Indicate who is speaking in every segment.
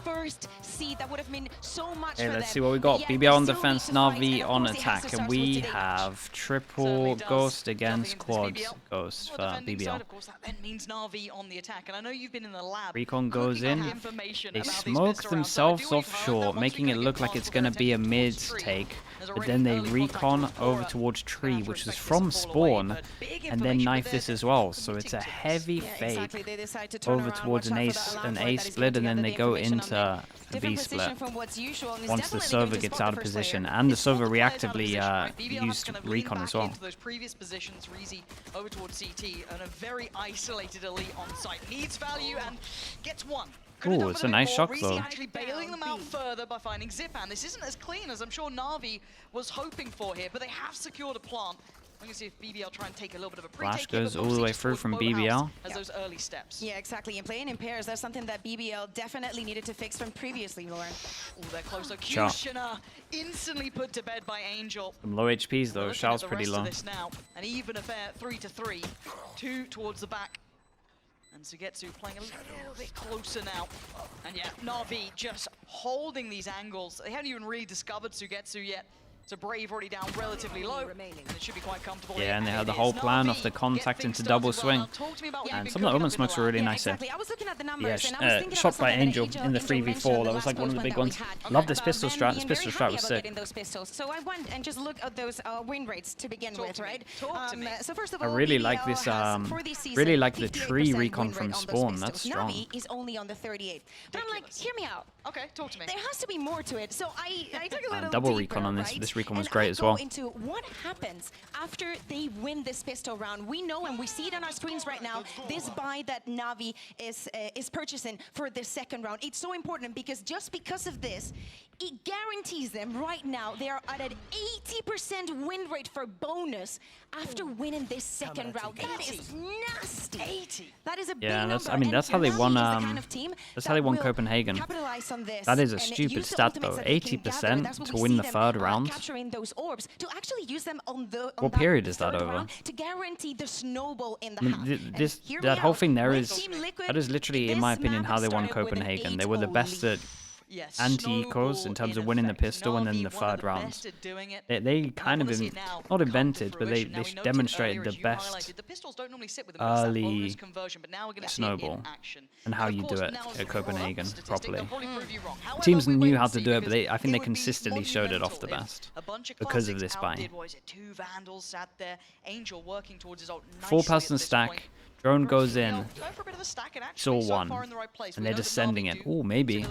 Speaker 1: first seed. That would have meant so much
Speaker 2: Okay,
Speaker 1: for
Speaker 2: let's
Speaker 1: them.
Speaker 2: see what we got.
Speaker 1: Yet
Speaker 2: BBL
Speaker 1: they
Speaker 2: on
Speaker 1: still
Speaker 2: defense,
Speaker 1: need to fight,
Speaker 2: Navi
Speaker 1: and of
Speaker 2: on
Speaker 1: course it has
Speaker 2: attack.
Speaker 1: to
Speaker 2: And
Speaker 1: start
Speaker 2: we
Speaker 1: today.
Speaker 2: have triple
Speaker 3: Certainly does.
Speaker 2: ghost against
Speaker 3: Jumping into this
Speaker 2: quads
Speaker 3: BBL.
Speaker 2: ghost for
Speaker 3: Defending side,
Speaker 2: BBL.
Speaker 3: of course, that then means Navi on the attack. And I know you've been in the lab.
Speaker 2: Recon goes
Speaker 3: cooking up
Speaker 2: in.
Speaker 3: information
Speaker 2: They
Speaker 3: about these
Speaker 2: smoke
Speaker 3: pistol rounds. So I do
Speaker 2: themselves
Speaker 3: believe,
Speaker 2: off
Speaker 3: however,
Speaker 2: short,
Speaker 3: once we
Speaker 2: making it
Speaker 3: kinda
Speaker 2: look
Speaker 3: get
Speaker 2: like
Speaker 3: past
Speaker 2: it's
Speaker 3: the
Speaker 2: going to be a
Speaker 3: attention
Speaker 2: mid
Speaker 3: towards tree,
Speaker 2: take.
Speaker 3: there's
Speaker 2: But
Speaker 3: already
Speaker 2: then they
Speaker 3: early contact
Speaker 2: recon
Speaker 3: with
Speaker 2: over
Speaker 3: Aura.
Speaker 2: towards tree,
Speaker 3: Gonna have to
Speaker 2: which is
Speaker 3: expect this
Speaker 2: from
Speaker 3: to fall away,
Speaker 2: spawn.
Speaker 3: but big
Speaker 2: And then
Speaker 3: information,
Speaker 2: knife
Speaker 3: but
Speaker 2: this
Speaker 3: they're
Speaker 2: as well. So
Speaker 3: committing
Speaker 2: it's a
Speaker 3: to this.
Speaker 2: heavy
Speaker 1: Yeah,
Speaker 2: fake
Speaker 1: exactly. They decide to turn
Speaker 2: over
Speaker 1: around,
Speaker 2: towards
Speaker 1: watch
Speaker 2: an
Speaker 1: out for that alarm
Speaker 2: an
Speaker 1: code
Speaker 2: A
Speaker 1: that is
Speaker 2: split,
Speaker 1: going
Speaker 2: and then
Speaker 1: to
Speaker 2: they
Speaker 1: gather
Speaker 2: go
Speaker 1: the information
Speaker 2: into
Speaker 1: on
Speaker 2: a
Speaker 1: them.
Speaker 2: B
Speaker 1: Different
Speaker 2: split.
Speaker 1: position from what's usual, and it's
Speaker 2: Once the
Speaker 1: definitely
Speaker 2: server
Speaker 1: going to
Speaker 2: gets
Speaker 1: spot
Speaker 2: out
Speaker 1: the
Speaker 2: of
Speaker 1: first
Speaker 2: position,
Speaker 1: player.
Speaker 2: and the
Speaker 3: It's pulled
Speaker 2: server
Speaker 3: the players out of
Speaker 2: reactively
Speaker 3: position, right? BBL have
Speaker 2: used
Speaker 3: to kind of lean
Speaker 2: recon
Speaker 3: back
Speaker 2: as well.
Speaker 3: into those previous positions. Reezy over towards CT, and a very isolated elite on site. Needs value and gets one.
Speaker 2: Ooh, it's a nice shot
Speaker 3: Reezy
Speaker 2: though.
Speaker 3: actually bailing them out further by finding Zipan. This isn't as clean as I'm sure Navi was hoping for here, but they have secured a plant. I'm going to see if BBL try and take a little bit of a pre-take.
Speaker 2: Flash goes all the way through from BBL.
Speaker 3: As those early steps.
Speaker 1: Yeah, exactly. And playing in pairs, that's something that BBL definitely needed to fix from previously, Lauren.
Speaker 3: Oh, they're close. So
Speaker 2: Shot.
Speaker 3: Kushner instantly put to bed by Angel.
Speaker 2: Some low HPs though.
Speaker 3: Looking at
Speaker 2: Shell's
Speaker 3: the
Speaker 2: pretty
Speaker 3: rest of
Speaker 2: low.
Speaker 3: this now. An even affair, 3-3. 2 towards the back. And Sugetsu playing a little bit closer now. And yeah, Navi just holding these angles. They haven't even really discovered Sugetsu yet. So Brave already down relatively low, and it should be quite comfortable.
Speaker 2: Yeah, and they had the
Speaker 3: it
Speaker 2: whole
Speaker 3: is.
Speaker 2: plan
Speaker 3: Navi
Speaker 2: of the contact
Speaker 3: get
Speaker 2: into
Speaker 3: things
Speaker 2: double
Speaker 3: started well.
Speaker 2: swing.
Speaker 3: Now, talk to me about what you've
Speaker 2: And
Speaker 3: been
Speaker 2: some of the
Speaker 3: cooking
Speaker 2: open
Speaker 3: up in
Speaker 2: smokes
Speaker 3: the
Speaker 2: were
Speaker 3: lab.
Speaker 2: really
Speaker 1: Yeah,
Speaker 2: nice here.
Speaker 1: exactly. I was looking at the
Speaker 2: Yeah,
Speaker 1: numbers, and I was thinking
Speaker 2: shot
Speaker 1: about
Speaker 2: by
Speaker 1: something
Speaker 2: Angel
Speaker 1: that
Speaker 2: in the
Speaker 1: Angel
Speaker 2: 3v4.
Speaker 1: mentioned
Speaker 2: That was like one of the
Speaker 1: last
Speaker 2: big
Speaker 1: post
Speaker 2: ones.
Speaker 1: that we had
Speaker 2: Love this
Speaker 1: about
Speaker 2: pistol
Speaker 1: them
Speaker 2: strat. This
Speaker 1: being
Speaker 2: pistol
Speaker 1: very
Speaker 2: strat
Speaker 1: happy
Speaker 2: was
Speaker 1: about
Speaker 2: sick.
Speaker 1: getting those pistols. So I went and just looked at those win rates to begin
Speaker 3: Talk
Speaker 1: with,
Speaker 3: to me.
Speaker 1: right?
Speaker 3: Talk to me.
Speaker 1: So first of
Speaker 2: I
Speaker 1: all,
Speaker 2: really like
Speaker 1: BBL
Speaker 2: this.
Speaker 1: has, for this season,
Speaker 2: Really like the tree
Speaker 1: 58%
Speaker 2: recon
Speaker 1: win
Speaker 2: from
Speaker 1: rate on those
Speaker 2: spawn.
Speaker 1: pistols.
Speaker 2: That's strong.
Speaker 1: Navi is only on the 38. But I'm like,
Speaker 3: Ridiculous.
Speaker 1: hear me out.
Speaker 3: Okay, talk to me.
Speaker 1: There has to be more to it. So I took a little
Speaker 2: double
Speaker 1: deeper,
Speaker 2: recon on this.
Speaker 1: right?
Speaker 2: This recon was
Speaker 1: And
Speaker 2: great
Speaker 1: I
Speaker 2: as
Speaker 1: go
Speaker 2: well.
Speaker 1: into what happens after they win this pistol round. We know, and we see it on our screens right now, this buy that Navi is purchasing for the second round. It's so important because just because of this, it guarantees them right now they are at an 80% win rate for bonus after winning this second round. That is nasty.
Speaker 3: 80.
Speaker 1: That is a big
Speaker 2: Yeah,
Speaker 1: number.
Speaker 2: that's. I mean,
Speaker 1: and
Speaker 2: that's how they
Speaker 1: Navi
Speaker 2: won.
Speaker 1: is the kind of team
Speaker 2: That's how they
Speaker 1: that
Speaker 2: won
Speaker 1: will
Speaker 2: Copenhagen.
Speaker 1: capitalize on this
Speaker 2: That is a
Speaker 1: and
Speaker 2: stupid
Speaker 1: use the
Speaker 2: stat
Speaker 1: ultimates
Speaker 2: though.
Speaker 1: that they can gather.
Speaker 2: 80%
Speaker 1: That's what
Speaker 2: to
Speaker 1: we
Speaker 2: win
Speaker 1: see
Speaker 2: the
Speaker 1: them,
Speaker 2: third round.
Speaker 1: capturing those orbs to actually use them on the
Speaker 2: What
Speaker 1: that
Speaker 2: period is that
Speaker 1: third
Speaker 2: over?
Speaker 1: round to guarantee the snowball in the
Speaker 2: I mean,
Speaker 1: half.
Speaker 2: this
Speaker 1: And hear me
Speaker 2: that whole
Speaker 1: out.
Speaker 2: thing there
Speaker 1: When
Speaker 2: is
Speaker 1: Team Liquid,
Speaker 2: that is literally, in my
Speaker 1: this
Speaker 2: opinion,
Speaker 1: map
Speaker 2: how they won
Speaker 1: started with an
Speaker 2: Copenhagen. They were the best
Speaker 1: 8-0
Speaker 2: at
Speaker 3: Yes,
Speaker 2: anti-ecos in terms of winning the pistol and then the third round. They kind of not invented, but they demonstrated the best early snowball and how you do it at Copenhagen properly. Teams knew how to do it, but I think they consistently showed it off the best because of this buy. 4-person stack. Drone goes in. Saw one. And they're descending it. Ooh, maybe.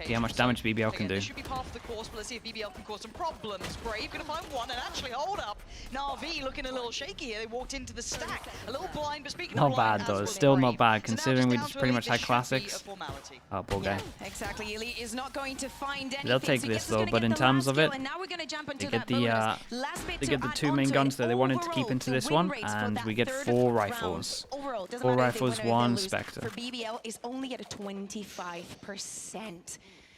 Speaker 2: See how much damage BBL can do.
Speaker 3: Should be part of the course, but let's see if BBL can cause some problems. Brave gonna find one and actually hold up. Navi looking a little shaky here. They walked into the stack. A little blind, but speaking
Speaker 2: Not
Speaker 3: of blind,
Speaker 2: bad though.
Speaker 3: as was
Speaker 2: Still
Speaker 3: Brave.
Speaker 2: not bad
Speaker 3: So now
Speaker 2: considering we
Speaker 3: down
Speaker 2: just
Speaker 3: to
Speaker 2: pretty
Speaker 3: Elite,
Speaker 2: much
Speaker 3: this
Speaker 2: had
Speaker 3: should be a
Speaker 2: classics.
Speaker 3: formality.
Speaker 2: Oh, poor guy.
Speaker 1: Yeah, exactly. Elite is not going to find anything.
Speaker 2: They'll take
Speaker 1: So
Speaker 2: this
Speaker 1: Getsu's
Speaker 2: though,
Speaker 1: gonna
Speaker 2: but
Speaker 1: get
Speaker 2: in
Speaker 1: the
Speaker 2: terms
Speaker 1: last
Speaker 2: of
Speaker 1: kill,
Speaker 2: it,
Speaker 1: and now we're gonna jump into
Speaker 2: they get
Speaker 1: that
Speaker 2: the
Speaker 1: bonus. Last bit
Speaker 2: they
Speaker 1: to
Speaker 2: get the
Speaker 1: add
Speaker 2: 2 main
Speaker 1: onto
Speaker 2: guns
Speaker 1: it.
Speaker 2: that they wanted to keep
Speaker 1: Overall,
Speaker 2: into
Speaker 1: the
Speaker 2: this
Speaker 1: win
Speaker 2: one,
Speaker 1: rates for
Speaker 2: and
Speaker 1: that
Speaker 2: we get
Speaker 1: third
Speaker 2: 4
Speaker 1: round
Speaker 2: rifles.
Speaker 1: overall, doesn't
Speaker 2: 4
Speaker 1: matter if they
Speaker 2: rifles,
Speaker 1: win or if they
Speaker 2: 1
Speaker 1: lose,
Speaker 2: Spectre.
Speaker 1: For BBL is only at a 25%.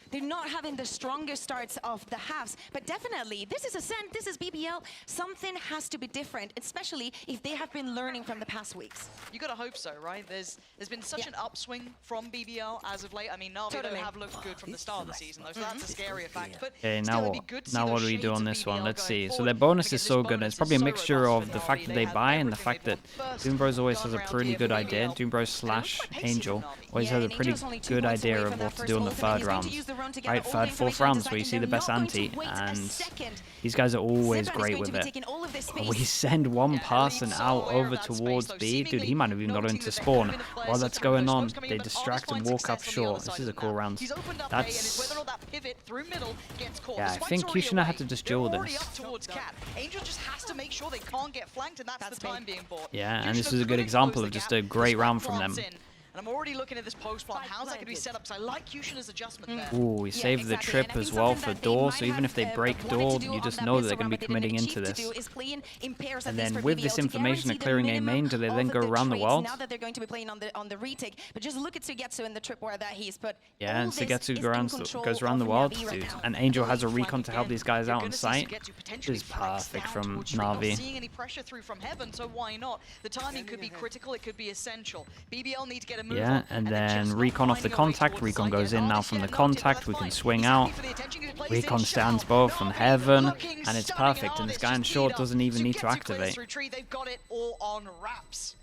Speaker 1: They're not having the strongest starts of the halves, but definitely, this is Ascent, this is BBL. Something has to be different, especially if they have been learning from the past weeks.
Speaker 3: You gotta hope so, right? There's been such an upswing from BBL as of late. I mean, Navi don't have looked good from the start of the season, though, so that's a scarier fact. But
Speaker 2: Okay,
Speaker 3: still,
Speaker 2: now
Speaker 3: it'd be
Speaker 2: what?
Speaker 3: good to see
Speaker 2: Now
Speaker 3: those
Speaker 2: what do we do
Speaker 3: shades
Speaker 2: on
Speaker 3: of
Speaker 2: this one?
Speaker 3: BBL
Speaker 2: Let's
Speaker 3: going
Speaker 2: see. So
Speaker 3: forward.
Speaker 2: their bonus
Speaker 3: Again,
Speaker 2: is so
Speaker 3: this
Speaker 2: good.
Speaker 3: bonus
Speaker 2: It's probably a
Speaker 3: is so
Speaker 2: mixture
Speaker 3: robust
Speaker 2: of
Speaker 3: for
Speaker 2: the
Speaker 3: Navi.
Speaker 2: fact that they
Speaker 3: had
Speaker 2: buy and the
Speaker 3: everything
Speaker 2: fact
Speaker 3: they
Speaker 2: that
Speaker 3: want. First
Speaker 2: Doombros always has a
Speaker 3: gun round
Speaker 2: pretty
Speaker 3: here
Speaker 2: good
Speaker 3: for
Speaker 2: idea.
Speaker 3: BBL.
Speaker 2: Doombros slash
Speaker 3: quite pacey
Speaker 2: Angel
Speaker 3: from Navi.
Speaker 2: always has a pretty
Speaker 1: Angel's only 2
Speaker 2: good
Speaker 1: points away
Speaker 2: idea
Speaker 1: from
Speaker 2: of
Speaker 1: that
Speaker 2: what to
Speaker 1: first
Speaker 2: do in the
Speaker 1: ult, and
Speaker 2: third
Speaker 1: he's going
Speaker 2: round.
Speaker 1: to use the run to get
Speaker 2: Right,
Speaker 1: all the
Speaker 2: third, fourth
Speaker 1: information on
Speaker 2: rounds
Speaker 1: the
Speaker 2: where you
Speaker 1: site,
Speaker 2: see
Speaker 1: and
Speaker 2: the
Speaker 1: they're
Speaker 2: best
Speaker 1: not going to
Speaker 2: anti,
Speaker 1: wait a
Speaker 2: and
Speaker 1: second.
Speaker 2: these guys are always
Speaker 1: Zipan is
Speaker 2: great
Speaker 1: going
Speaker 2: with
Speaker 1: to be
Speaker 2: it.
Speaker 1: taking all of this
Speaker 2: We
Speaker 1: space.
Speaker 2: send one
Speaker 3: Yeah,
Speaker 2: person
Speaker 3: Elite's so
Speaker 2: out
Speaker 3: aware of
Speaker 2: over
Speaker 3: that space,
Speaker 2: towards
Speaker 3: though,
Speaker 2: B. Dude, he
Speaker 3: seemingly
Speaker 2: might have even got
Speaker 3: noticing
Speaker 2: into
Speaker 3: that they're
Speaker 2: spawn.
Speaker 3: kind of in a place
Speaker 2: While
Speaker 3: of
Speaker 2: that's
Speaker 3: kind of
Speaker 2: going
Speaker 3: those
Speaker 2: on,
Speaker 3: smokes coming
Speaker 2: they
Speaker 3: in, but
Speaker 2: distract
Speaker 3: Artis
Speaker 2: and
Speaker 3: finds
Speaker 2: walk up
Speaker 3: success on the
Speaker 2: short.
Speaker 3: other
Speaker 2: This
Speaker 3: side
Speaker 2: is a
Speaker 3: of the
Speaker 2: cool
Speaker 3: map.
Speaker 2: round.
Speaker 3: He's opened up A, and it's whether or not that pivot through middle gets caught.
Speaker 2: Yeah,
Speaker 3: The
Speaker 2: I
Speaker 3: spike's
Speaker 2: think
Speaker 3: already
Speaker 2: Kushner had
Speaker 3: away.
Speaker 2: to just
Speaker 3: They're
Speaker 2: duel
Speaker 3: already
Speaker 2: this.
Speaker 3: up towards Cat. Angel just has to make sure they can't get flanked, and that's the time being bought.
Speaker 2: Yeah, and this
Speaker 3: Kushner
Speaker 2: is a good
Speaker 3: couldn't
Speaker 2: example
Speaker 3: close
Speaker 2: of
Speaker 3: the
Speaker 2: just
Speaker 3: gap.
Speaker 2: a great
Speaker 3: The
Speaker 2: round
Speaker 3: spike
Speaker 2: from them.
Speaker 3: plant's in. And I'm already looking at this post plant. How's that going to be set up? Because I like Kushner's adjustment there.
Speaker 2: Ooh, we saved the
Speaker 1: exactly.
Speaker 2: trip
Speaker 1: And I think
Speaker 2: as well
Speaker 1: something
Speaker 2: for
Speaker 1: that they
Speaker 2: door,
Speaker 1: might
Speaker 2: so even if they
Speaker 1: have,
Speaker 2: break
Speaker 1: wanted
Speaker 2: door,
Speaker 1: to do
Speaker 2: you
Speaker 1: on
Speaker 2: just
Speaker 1: that
Speaker 2: know that
Speaker 1: pistol
Speaker 2: they're going
Speaker 1: round,
Speaker 2: to be
Speaker 1: but they
Speaker 2: committing
Speaker 1: didn't
Speaker 2: into
Speaker 1: achieve to
Speaker 2: this.
Speaker 1: do is playing in pairs at
Speaker 2: And
Speaker 1: least
Speaker 2: then
Speaker 1: for
Speaker 2: with
Speaker 1: BBL
Speaker 2: this
Speaker 1: to
Speaker 2: information of
Speaker 1: guarantee the
Speaker 2: clearing a
Speaker 1: minimum
Speaker 2: main, do they then
Speaker 1: of
Speaker 2: go
Speaker 1: the
Speaker 2: around the
Speaker 1: trades
Speaker 2: world?
Speaker 1: Now that they're going to be playing on the retake, but just look at Sugetsu in the trip where that he's put.
Speaker 2: Yeah, and
Speaker 1: all this
Speaker 2: Sugetsu
Speaker 1: is in
Speaker 2: goes around the
Speaker 1: control
Speaker 2: world,
Speaker 1: of Navi right
Speaker 2: dude.
Speaker 1: now.
Speaker 2: And Angel has a
Speaker 3: Elite
Speaker 2: recon to help
Speaker 3: flank
Speaker 2: these guys
Speaker 3: again.
Speaker 2: out
Speaker 3: You're
Speaker 2: on
Speaker 3: gonna see
Speaker 2: site.
Speaker 3: Sugetsu
Speaker 2: This
Speaker 3: potentially
Speaker 2: is
Speaker 3: flex
Speaker 2: perfect
Speaker 3: down
Speaker 2: from
Speaker 3: towards tree. Not
Speaker 2: Navi.
Speaker 3: seeing any pressure through from heaven, so why not? The timing could be critical, it could be essential. BBL need to get a move
Speaker 2: Yeah,
Speaker 3: on,
Speaker 2: and
Speaker 3: they're
Speaker 2: then
Speaker 3: just not
Speaker 2: Recon off the
Speaker 3: finding a way
Speaker 2: contact.
Speaker 3: towards the
Speaker 2: Recon
Speaker 3: site
Speaker 2: goes
Speaker 3: yet.
Speaker 2: in now
Speaker 3: Artist
Speaker 2: from the
Speaker 3: yet noted,
Speaker 2: contact.
Speaker 3: that's
Speaker 2: We can
Speaker 3: fine.
Speaker 2: swing
Speaker 3: He's
Speaker 2: out.
Speaker 3: happy for the attention he's placed
Speaker 2: Recon
Speaker 3: in.
Speaker 2: stands
Speaker 3: Shao,
Speaker 2: both from
Speaker 3: Navi
Speaker 2: heaven,
Speaker 3: looking
Speaker 2: and it's
Speaker 3: stunning,
Speaker 2: perfect. And this
Speaker 3: Artist
Speaker 2: guy in
Speaker 3: just
Speaker 2: short
Speaker 3: teed up.
Speaker 2: doesn't even need to
Speaker 3: Sugetsu clears
Speaker 2: activate.
Speaker 3: retreat. They've got it all on wraps.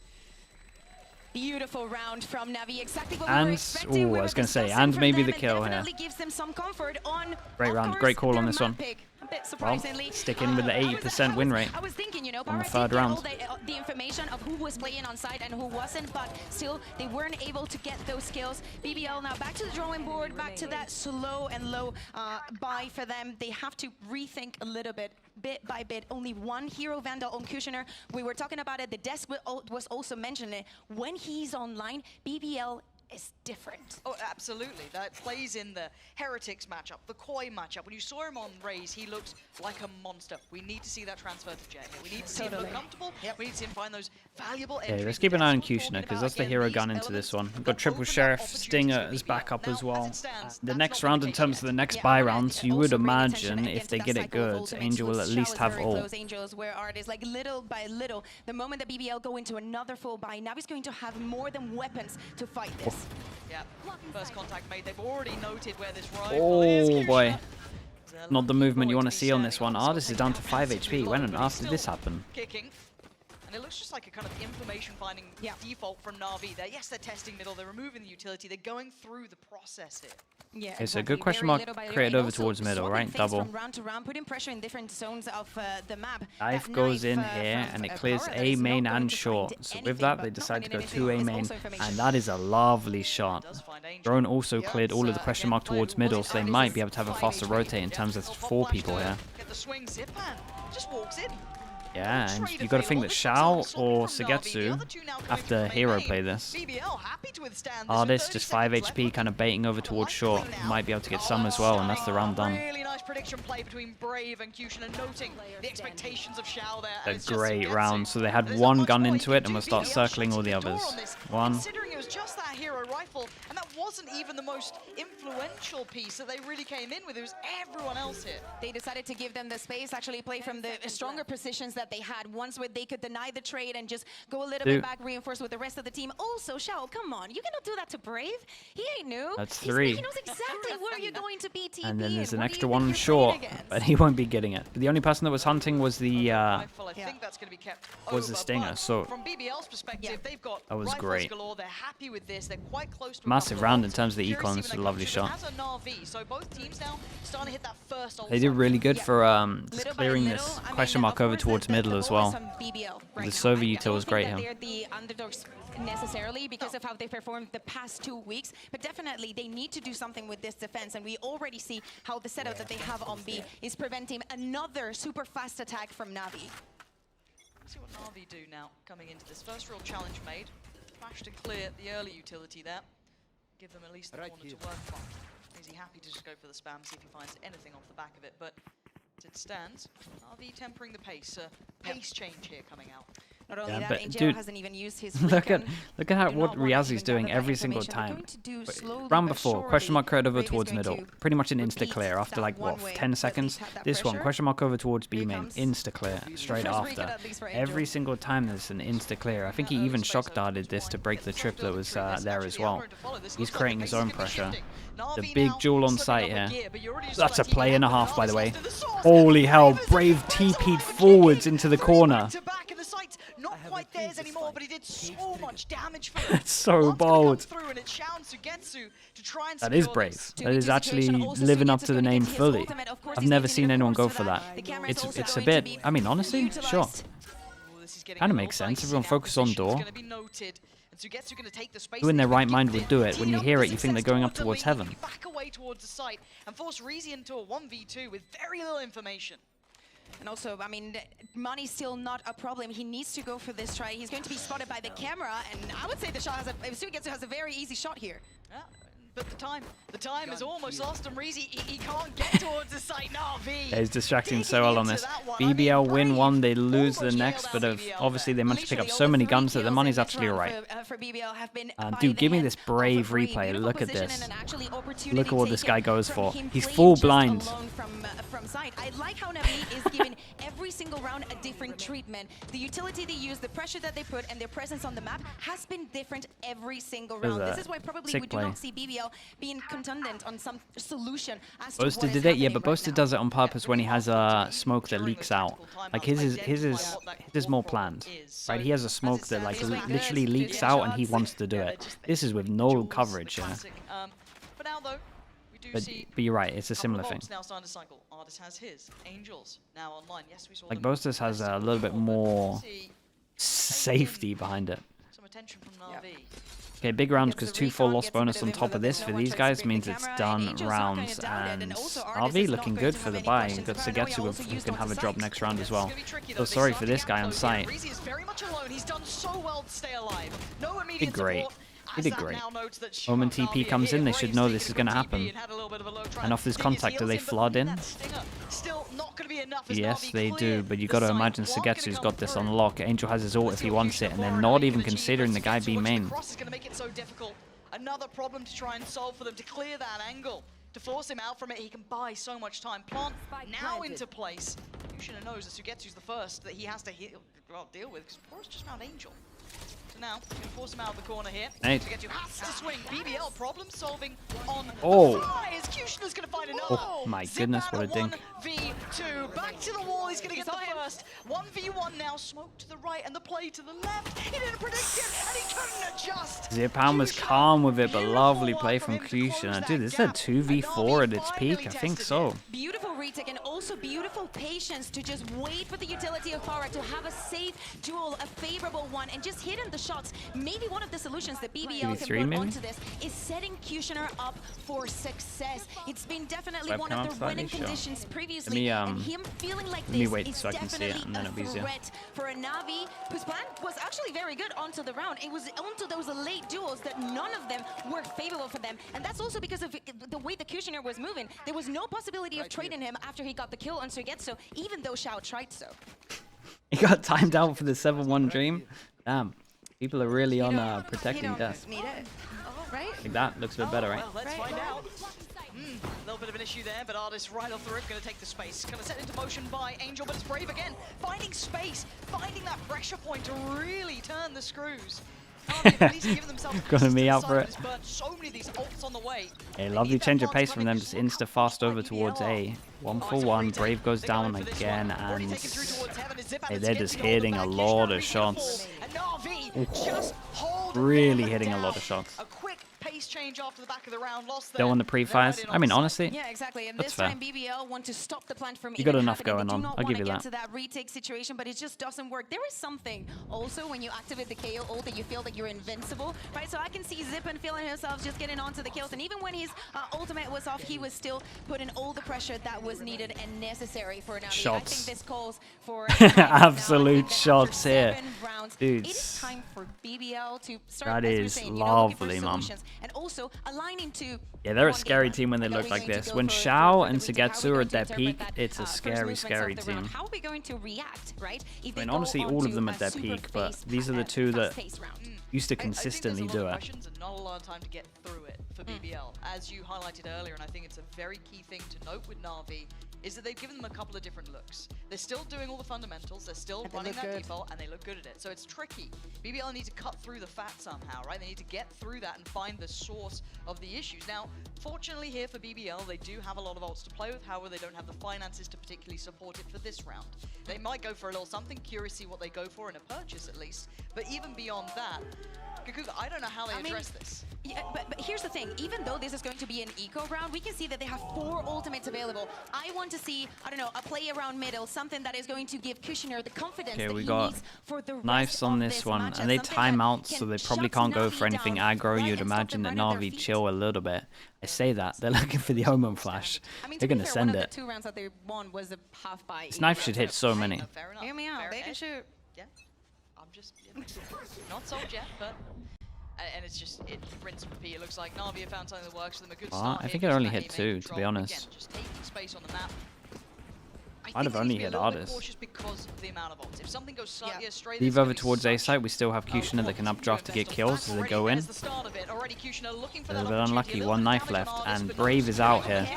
Speaker 1: Beautiful round from Navi, exactly what we
Speaker 2: And-
Speaker 1: were expecting.
Speaker 2: ooh,
Speaker 1: We
Speaker 2: I
Speaker 1: were
Speaker 2: was gonna say,
Speaker 1: discussing
Speaker 2: and
Speaker 1: from
Speaker 2: maybe
Speaker 1: them,
Speaker 2: the kill
Speaker 1: and
Speaker 2: here.
Speaker 1: definitely gives them some comfort on.
Speaker 2: Great
Speaker 1: of
Speaker 2: round,
Speaker 1: course,
Speaker 2: great call on
Speaker 1: their
Speaker 2: this
Speaker 1: map
Speaker 2: one.
Speaker 1: pick. A bit
Speaker 2: Well,
Speaker 1: surprisingly.
Speaker 2: stick in with the 80% win rate
Speaker 1: I was thinking, you know,
Speaker 2: on the
Speaker 1: Barra
Speaker 2: third
Speaker 1: did get
Speaker 2: round.
Speaker 1: all the information of who was playing on site and who wasn't, but still they weren't able to get those kills. BBL now back to the drawing board, back to that slow and low buy for them. They have to rethink a little bit by bit. Only one hero Vandal on Kushner. We were talking about it. The desk was also mentioning it. When he's online, BBL is different.
Speaker 3: Oh, absolutely. That plays in the Heretics matchup, the Koi matchup. When you saw him on Raze, he looked like a monster. We need to see that transfer to Jet here. We need to see him look comfortable. We need to see him find those valuable entries.
Speaker 2: Okay, let's keep an eye on Kushner, because that's the hero gun into this one. We've got Triple Sheriff, Stinger as backup as well. The next round, in terms of the next buy rounds, you would imagine if they get it good, Angel will at least have all.
Speaker 1: Angels where artists, like little by little, the moment that BBL go into another full buy, Navi's going to have more than weapons to fight this.
Speaker 3: Yeah, first contact made. They've already noted where this rifle is.
Speaker 2: Oh boy.
Speaker 3: Kushner,
Speaker 2: Not the movement you want to
Speaker 3: be
Speaker 2: see on this
Speaker 3: standing
Speaker 2: one.
Speaker 3: on.
Speaker 2: Artist is down to 5 HP. When on earth did this happen?
Speaker 3: Kicking. And it looks just like a kind of information finding default from Navi there. Yes, they're testing middle, they're removing the utility, they're going through the process here.
Speaker 1: Yeah,
Speaker 2: Okay, so
Speaker 1: exactly.
Speaker 2: good question
Speaker 1: Very
Speaker 2: mark
Speaker 1: little by little.
Speaker 2: created
Speaker 1: And
Speaker 2: over
Speaker 1: also
Speaker 2: towards middle,
Speaker 1: swapping
Speaker 2: right?
Speaker 1: things
Speaker 2: Double.
Speaker 1: From round to round, putting pressure in different zones of the map.
Speaker 2: Knife
Speaker 1: That
Speaker 2: goes in
Speaker 1: knife,
Speaker 2: here,
Speaker 1: from
Speaker 2: and it clears
Speaker 1: Kara that
Speaker 2: A
Speaker 1: is not
Speaker 2: main
Speaker 1: going
Speaker 2: and
Speaker 1: to find
Speaker 2: short. So
Speaker 1: anything,
Speaker 2: with that,
Speaker 1: but
Speaker 2: they
Speaker 1: not
Speaker 2: decide to go
Speaker 1: finding
Speaker 2: 2 A
Speaker 1: anything is
Speaker 2: main,
Speaker 1: also information.
Speaker 2: and that is a lovely shot.
Speaker 3: Does find Angel.
Speaker 2: Drone also cleared all of the
Speaker 3: Yes,
Speaker 2: question
Speaker 3: again,
Speaker 2: mark
Speaker 3: player
Speaker 2: towards
Speaker 3: who
Speaker 2: middle,
Speaker 3: was
Speaker 2: so they
Speaker 3: in
Speaker 2: might
Speaker 3: Artist
Speaker 2: be able to have a
Speaker 3: is
Speaker 2: faster
Speaker 3: 5
Speaker 2: rotate in
Speaker 3: HP.
Speaker 2: terms of
Speaker 3: Hot
Speaker 2: 4
Speaker 3: flash
Speaker 2: people
Speaker 3: to
Speaker 2: here.
Speaker 3: Get the swing, Zipan just walks in.
Speaker 2: Yeah, and
Speaker 3: Trade
Speaker 2: you got to think
Speaker 3: available.
Speaker 2: that
Speaker 3: This
Speaker 2: Shao
Speaker 3: one's on
Speaker 2: or
Speaker 3: from Navi. The
Speaker 2: Sugetsu,
Speaker 3: other two now coming
Speaker 2: after
Speaker 3: through
Speaker 2: Hero
Speaker 3: main.
Speaker 2: play this.
Speaker 3: BBL happy to withstand this with
Speaker 2: Artist
Speaker 3: 30
Speaker 2: just 5
Speaker 3: seconds
Speaker 2: HP,
Speaker 3: left.
Speaker 2: kind of baiting over towards short. Might be able to get some as well, and that's the round done.
Speaker 3: Really nice prediction play between Brave and Kushner, noting the expectations of Shao there.
Speaker 2: A
Speaker 3: and it's just
Speaker 2: great
Speaker 3: Sugetsu.
Speaker 2: round. So they had
Speaker 3: There's
Speaker 2: one
Speaker 3: not much
Speaker 2: gun
Speaker 3: more he
Speaker 2: into
Speaker 3: can
Speaker 2: it, and
Speaker 3: do.
Speaker 2: we'll start
Speaker 3: BBL
Speaker 2: circling all
Speaker 3: shutting
Speaker 2: the
Speaker 3: door
Speaker 2: others.
Speaker 3: on this,
Speaker 2: One.
Speaker 3: Considering it was just that hero rifle, and that wasn't even the most influential piece that they really came in with. It was everyone else here.
Speaker 1: They decided to give them the space, actually play from the stronger positions that they had. Ones where they could deny the trade and just go a little bit back, reinforce with the rest of the team. Also, Shao, come on, you cannot do that to Brave. He ain't new.
Speaker 2: That's 3.
Speaker 1: He knows exactly where you're going to be TP.
Speaker 2: And then there's an
Speaker 1: what do
Speaker 2: extra
Speaker 1: you think
Speaker 2: one
Speaker 1: you're
Speaker 2: short,
Speaker 1: playing against?
Speaker 2: but he won't be getting it. But the only person that was hunting was the
Speaker 3: Rifle, I think that's going to be kept
Speaker 2: was the
Speaker 3: over,
Speaker 2: Stinger.
Speaker 3: but
Speaker 2: So
Speaker 3: from BBL's perspective, they've got
Speaker 2: that was
Speaker 3: rifles
Speaker 2: great.
Speaker 3: galore. They're happy with this. They're quite close to a
Speaker 2: Massive
Speaker 3: couple of
Speaker 2: round in
Speaker 3: ults.
Speaker 2: terms of the
Speaker 3: Curious
Speaker 2: econ.
Speaker 3: to
Speaker 2: It's
Speaker 3: see
Speaker 2: a
Speaker 3: when
Speaker 2: lovely
Speaker 3: they come
Speaker 2: shot.
Speaker 3: through, but as a Navi, so both teams now starting to hit that first ult
Speaker 2: They did
Speaker 3: cycle.
Speaker 2: really good for just
Speaker 1: Little by
Speaker 2: clearing
Speaker 1: little,
Speaker 2: this
Speaker 1: I mean,
Speaker 2: question mark
Speaker 1: of
Speaker 2: over
Speaker 1: course,
Speaker 2: towards
Speaker 1: the
Speaker 2: middle as
Speaker 1: ball is
Speaker 2: well.
Speaker 1: on BBL
Speaker 2: The
Speaker 1: right
Speaker 2: Sova
Speaker 1: now.
Speaker 2: util was great
Speaker 1: I don't
Speaker 2: here.
Speaker 1: think that they're the underdogs necessarily because of how they performed the past 2 weeks, but definitely they need to do something with this defense, and we already see how the setup that they have on B is preventing another super fast attack from Navi.
Speaker 3: Let's see what Navi do now, coming into this first real challenge made. Flash to clear the early utility there. Give them at least the corner to work from. Is he happy to just go for the spam, see if he finds anything off the back of it, but as it stands, Navi tempering the pace. Pace change here coming out.
Speaker 1: Not only
Speaker 2: Yeah,
Speaker 1: that,
Speaker 2: but
Speaker 1: Angel
Speaker 2: dude,
Speaker 1: hasn't even used his
Speaker 2: Look at
Speaker 1: recon.
Speaker 2: how
Speaker 1: Do
Speaker 2: what
Speaker 1: not want to
Speaker 2: Riazi's
Speaker 1: even
Speaker 2: doing
Speaker 1: gather that
Speaker 2: every single
Speaker 1: information. They're
Speaker 2: time.
Speaker 1: going to do slowly
Speaker 2: Round
Speaker 1: but
Speaker 2: before, question mark
Speaker 1: surely.
Speaker 2: credit over
Speaker 1: Brave is
Speaker 2: towards
Speaker 1: going
Speaker 2: middle.
Speaker 1: to
Speaker 2: Pretty much an insta
Speaker 1: repeat
Speaker 2: clear after
Speaker 1: that
Speaker 2: like what,
Speaker 1: one way,
Speaker 2: 10
Speaker 1: but
Speaker 2: seconds.
Speaker 1: he's had that
Speaker 2: This one,
Speaker 1: pressure.
Speaker 2: question mark over towards B
Speaker 1: Here
Speaker 2: main,
Speaker 1: comes
Speaker 2: insta clear straight
Speaker 1: first recon
Speaker 2: after.
Speaker 1: at least for Angel.
Speaker 2: Every single time there's an insta clear. I think he even shock darted this to break the trip that was there as well. He's creating his own pressure. The big jewel on site here. That's a play and a half, by the way. Holy hell, Brave TP'd forwards into the corner.
Speaker 3: Not quite theirs anymore, but he did so much damage for them.
Speaker 2: It's so bold.
Speaker 3: That
Speaker 2: is brave. That is actually living up to the name fully. I've never seen anyone go for that. It's a bit, I mean, honestly, sure. Kind of makes sense. Everyone focus on door. Who in their right mind would do it? When you hear it, you think they're going up towards heaven.
Speaker 3: Back away towards the site and force Reezy into a 1v2 with very little information.
Speaker 1: And also, I mean, money's still not a problem. He needs to go for this try. He's going to be spotted by the camera, and I would say the shot has Sugetsu has a very easy shot here.
Speaker 3: Yeah, But the time is almost lost, and Reezy, he can't get towards the site. Navi.
Speaker 2: Yeah, he's distracting so well on this. BBL win one, they lose the next, but obviously they managed to pick up so many guns that the money's actually alright. Dude, give me this Brave replay. Look at this. Look at what this guy goes for. He's full blind.
Speaker 1: I like how Navi is giving every single round a different treatment. The utility they use, the pressure that they put, and their presence on the map has been different every single round. This is why probably we do not see BBL being contundent on some solution.
Speaker 2: Boasted did it, yeah, but Boasted does it on purpose when he has a smoke that leaks out. Like his is more planned, right? He has a smoke that like literally leaks out, and he wants to do it. This is with no coverage, yeah. But you're right, it's a similar thing. Like Boasted has a little bit more safety behind it. Okay, big rounds because 2-4 loss bonus on top of this for these guys means it's done rounds. And Navi looking good for the buy. We've got Sagetsu who can have a drop next round as well. So sorry for this guy on site. He did great. He did great. Moment TP comes in, they should know this is going to happen. And off this contact, do they flood in? Yes, they do, but you got to imagine Sagetsu's got this on lock. Angel has his ult if he wants it, and they're not even considering the guy B main.
Speaker 3: Another problem to try and solve for them to clear that angle. To force him out from it, he can buy so much time. Plant now into place. Kushina knows that Sugetsu's the first that he has to deal with, because Boris just found Angel. So now, he's going to force him out of the corner here. Sugetsu has to swing. BBL problem solving on the fly. Kushina's going to find another.
Speaker 2: Oh my goodness, what a dink.
Speaker 3: 1v2. Back to the wall. He's going to get the first. 1v1 now. Smoke to the right and the play to the left. He didn't predict it, and he couldn't adjust.
Speaker 2: Zipan was calm with it, but lovely play from Kushina. Dude, this is a 2v4 at its peak. I think so.
Speaker 1: Beautiful retake and also beautiful patience to just wait for the utility of Farah to have a safe duel, a favorable one, and just hit him the shots. Maybe one of the solutions that BBL can put onto this is setting Kushner up for success. It's been definitely one of the winning conditions previously, and him feeling like this is definitely a threat for a Navi whose plan was actually very good onto the round. It was onto those late duels that none of them were favorable for them, and that's also because of the way the Kushner was moving. There was no possibility of trading him after he got the kill on Sugetsu, even though Xiao tried so.
Speaker 2: He got timed out for the 7-1 dream. Damn. People are really on protecting death. Like that looks a bit better, right?
Speaker 3: Well, let's find out. A little bit of an issue there, but Artist right off the rip going to take the space. Going to set into motion by Angel, but it's Brave again. Finding space, finding that pressure point to really turn the screws.
Speaker 2: Gonna me out for it.
Speaker 3: So many of these ults on the way.
Speaker 2: A lovely change of pace from them, just insta fast over towards A. 1-for-1, Brave goes down again, and they're just hitting a lot of shots. Really hitting a lot of shots. Pace change after the back of the round, lost there. Don't want the pre-fires. I mean, honestly,
Speaker 1: yeah, exactly. And
Speaker 2: that's
Speaker 1: this
Speaker 2: fair.
Speaker 1: time BBL want to stop the plant from
Speaker 2: you got enough going on. I'll give you that.
Speaker 1: To that retake situation, but it just doesn't work. There is something also when you activate the KO ult that you feel that you're invincible, right? So I can see Zipan feeling himself just getting onto the kills, and even when his ultimate was off, he was still putting all the pressure that was needed and necessary for Navi.
Speaker 2: Shots.
Speaker 1: I think this calls for
Speaker 2: absolute shots here, dude.
Speaker 1: It is time for BBL to start.
Speaker 2: That is lovely, man.
Speaker 1: And also aligning to
Speaker 2: they're a scary team when they look like this. When Xiao and Sugetsu are at their peak, it's a scary, scary team.
Speaker 1: How are we going to react, right?
Speaker 2: I mean, honestly, all of them at their peak, but these are the two that used to consistently do it.
Speaker 3: Not a lot of time to get through it for BBL, as you highlighted earlier, and I think it's a very key thing to note with Navi, is that they've given them a couple of different looks. They're still doing all the fundamentals, they're still running that default, and they look good at it. So it's tricky. BBL need to cut through the fat somehow, right? They need to get through that and find the source of the issues. Now, fortunately here for BBL, they do have a lot of ults to play with, however, they don't have the finances to particularly support it for this round. They might go for a little something, curious to see what they go for in a purchase at least, but even beyond that, I don't know how they address this.
Speaker 1: Yeah, but here's the thing, even though this is going to be an eco round, we can see that they have 4 ultimates available. I want to see, I don't know, a play around middle, something that is going to give Kushner the confidence that he needs for the rest
Speaker 2: knives on this one, and they time out, so they probably can't go for anything aggro. You'd imagine that Navi chill a little bit. I say that, they're looking for the Omen flash. They're going to send it.
Speaker 1: The 2 rounds that they won was a half buy.
Speaker 2: This knife should hit so many.
Speaker 1: Hear me out, they can shoot.
Speaker 3: Yeah, I'm just not sold yet, but And it's just, rinse and repeat. It looks like Navi have found something that works for them. A good
Speaker 2: Well,
Speaker 3: start.
Speaker 2: I think it only hit 2, to be honest.
Speaker 3: Again, just taking space on the map.
Speaker 2: I'd have only hit Ardis.
Speaker 3: Because of the amount of ults. If something goes straight,
Speaker 2: Leave over towards A site. We still have Kushner that can updraft to get kills as they go in. A little bit unlucky. 1 knife left, and Brave is out here.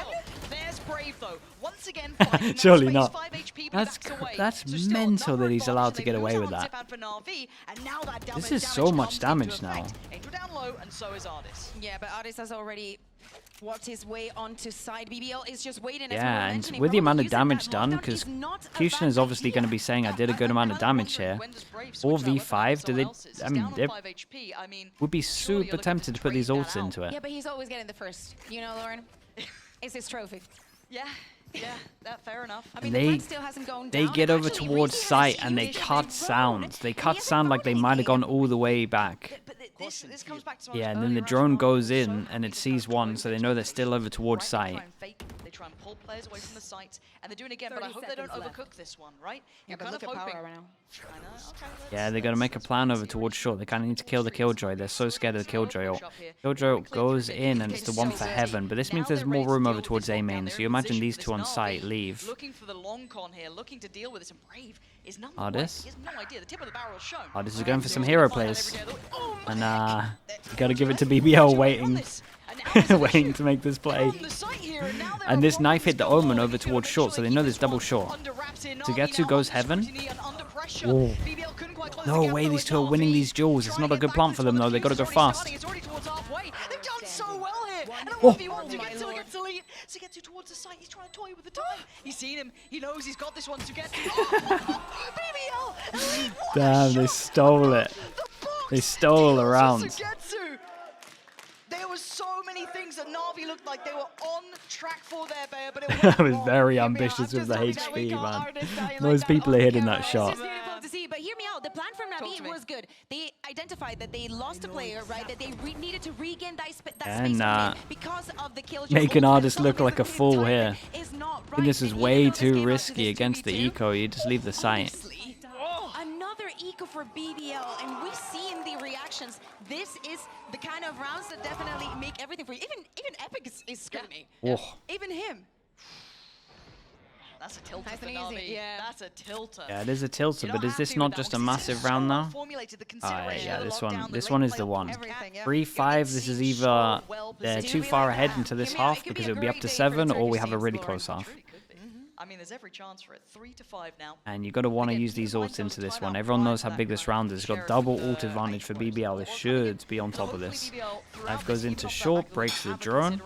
Speaker 3: There's Brave though. Once again,
Speaker 2: surely not. That's mental that he's allowed to get away with that. This is so much damage now.
Speaker 3: Angel down low, and so is Ardis.
Speaker 1: Yeah, but Ardis has already worked his way onto side. BBL is just waiting.
Speaker 2: Yeah, and with the amount of damage done, because Kushner is obviously going to be saying, I did a good amount of damage here. 4v5, do they? I mean, they would be super tempted to put these ults into it.
Speaker 1: Yeah, but he's always getting the first. You know, Lauren? It's his trophy.
Speaker 3: Yeah, that fair enough.
Speaker 1: I mean, the fight still hasn't gone
Speaker 2: they
Speaker 1: down.
Speaker 2: get over
Speaker 1: Actually,
Speaker 2: towards
Speaker 1: Reese has
Speaker 2: site and
Speaker 1: a
Speaker 2: they
Speaker 1: huge
Speaker 2: cut
Speaker 1: advantage.
Speaker 2: sounds. They cut
Speaker 1: He has
Speaker 2: sound like they
Speaker 1: authority.
Speaker 2: might have gone all the way back.
Speaker 3: But this comes back to
Speaker 2: Yeah, and then the drone goes in and it sees one, so they know they're still over towards site.
Speaker 3: They try and pull players away from the site, and they're doing it again, but I hope they don't overcook this one, right? You're kind of hoping.
Speaker 1: Power right now.
Speaker 3: I know, okay,
Speaker 2: Yeah, they got to make a plan over towards short. They kind of need to kill the Killjoy. They're so scared of the Killjoy ult. Killjoy goes in and it's the one for heaven, but this means there's more room over towards A main. So you imagine these two on site leave.
Speaker 3: Looking for the long con here, looking to deal with this, and Brave is none
Speaker 2: Ardis?
Speaker 3: He has no idea. The tip of the barrel is shown.
Speaker 2: Ardis is going for some hero plays. And you got to give it to BBL waiting. Waiting to make this play. And this knife hit the Omen over towards short, so they know there's double short. Tagetsu goes heaven. Oh. No way, these two are winning these duels. It's not a good plan for them though, they got to go fast.
Speaker 3: They've done so well here. And a
Speaker 2: Oh.
Speaker 3: 1v1 Tagetsu gets the lead. Tagetsu towards the site, he's trying to toy with the time. He's seen him, he knows he's got this one to get. BBL, elite,
Speaker 2: Damn, they stole it. They stole around.
Speaker 3: There was so many things that Navi looked like they were on track for there, Bayer, but it
Speaker 2: I was very ambitious with the HP, man. Most people are hitting that shot.
Speaker 1: It's beautiful to see, but hear me out. The plan from Navi was good. They identified that they lost a player, right? That they needed to regain that space because of the kill.
Speaker 2: Making Ardis look like a fool here. I think this is way too risky against the eco. You just leave the site.
Speaker 1: Another eco for BBL, and we see in the reactions, this is the kind of rounds that definitely make everything for you. Even Epic is screaming.
Speaker 2: Oh.
Speaker 1: Even him.
Speaker 3: That's a tilter
Speaker 1: Nice
Speaker 3: for
Speaker 1: and
Speaker 3: Navi.
Speaker 1: easy, yeah.
Speaker 3: That's a tilter.
Speaker 2: Yeah, it is a tilter, but is this not just a massive round now? Yeah, this one is the one. 3-5, this is either they're too far ahead into this half because it would be up to 7, or we have a really close half.
Speaker 3: I mean, there's every chance for it. 3-5 now.
Speaker 2: And you got to want to use these ults into this one. Everyone knows how big this round is. Got double ult advantage for BBL. They should be on top of this. Knife goes into short, breaks the drone.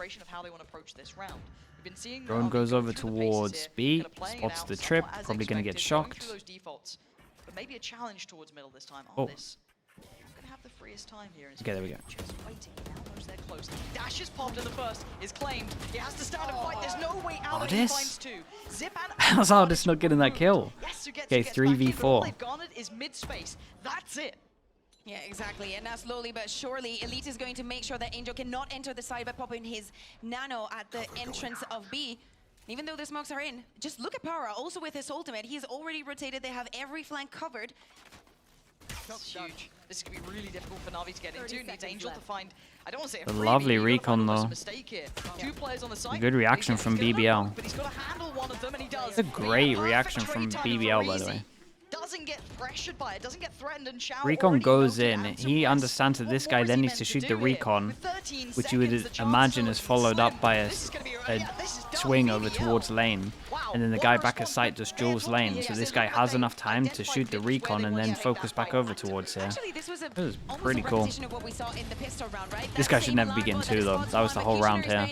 Speaker 2: Drone goes over towards B, spots the trip, probably going to get shocked.
Speaker 3: But maybe a challenge towards middle this time.
Speaker 2: Oh.
Speaker 3: This going to have the freest time here.
Speaker 2: Okay, there we go.
Speaker 3: Just waiting. He now knows they're close. Dash is popped in the first. Is claimed. He has to stand and fight. There's no way out. He finds 2. Zip and
Speaker 2: How's Ardis not getting that kill?
Speaker 3: yes,
Speaker 2: Okay, 3v4.
Speaker 3: All they've garnered is mid space. That's it.
Speaker 1: Yeah, exactly. And now slowly but surely, Elite is going to make sure that Angel cannot enter the side by popping his nano at the entrance of B. Even though the smokes are in, just look at Power. Also with his ultimate, he's already rotated. They have every flank covered.
Speaker 3: That's huge. This is going to be really difficult for Navi to get into. Needs Angel to find, I don't want to say
Speaker 2: A lovely recon though.
Speaker 3: Two players on the side.
Speaker 2: Good reaction from BBL.
Speaker 3: But he's got to handle one of them, and he does.
Speaker 2: It's a great reaction from BBL, by the way.
Speaker 3: Doesn't get pressured by it, doesn't get threatened and shout.
Speaker 2: Recon goes in. He understands that this guy then needs to shoot the recon, which you would imagine is followed up by a swing over towards lane. And then the guy back at site just duels lane. So this guy has enough time to shoot the recon and then focus back over towards here. This was pretty cool. This guy should never be getting 2 though. That was the whole round here.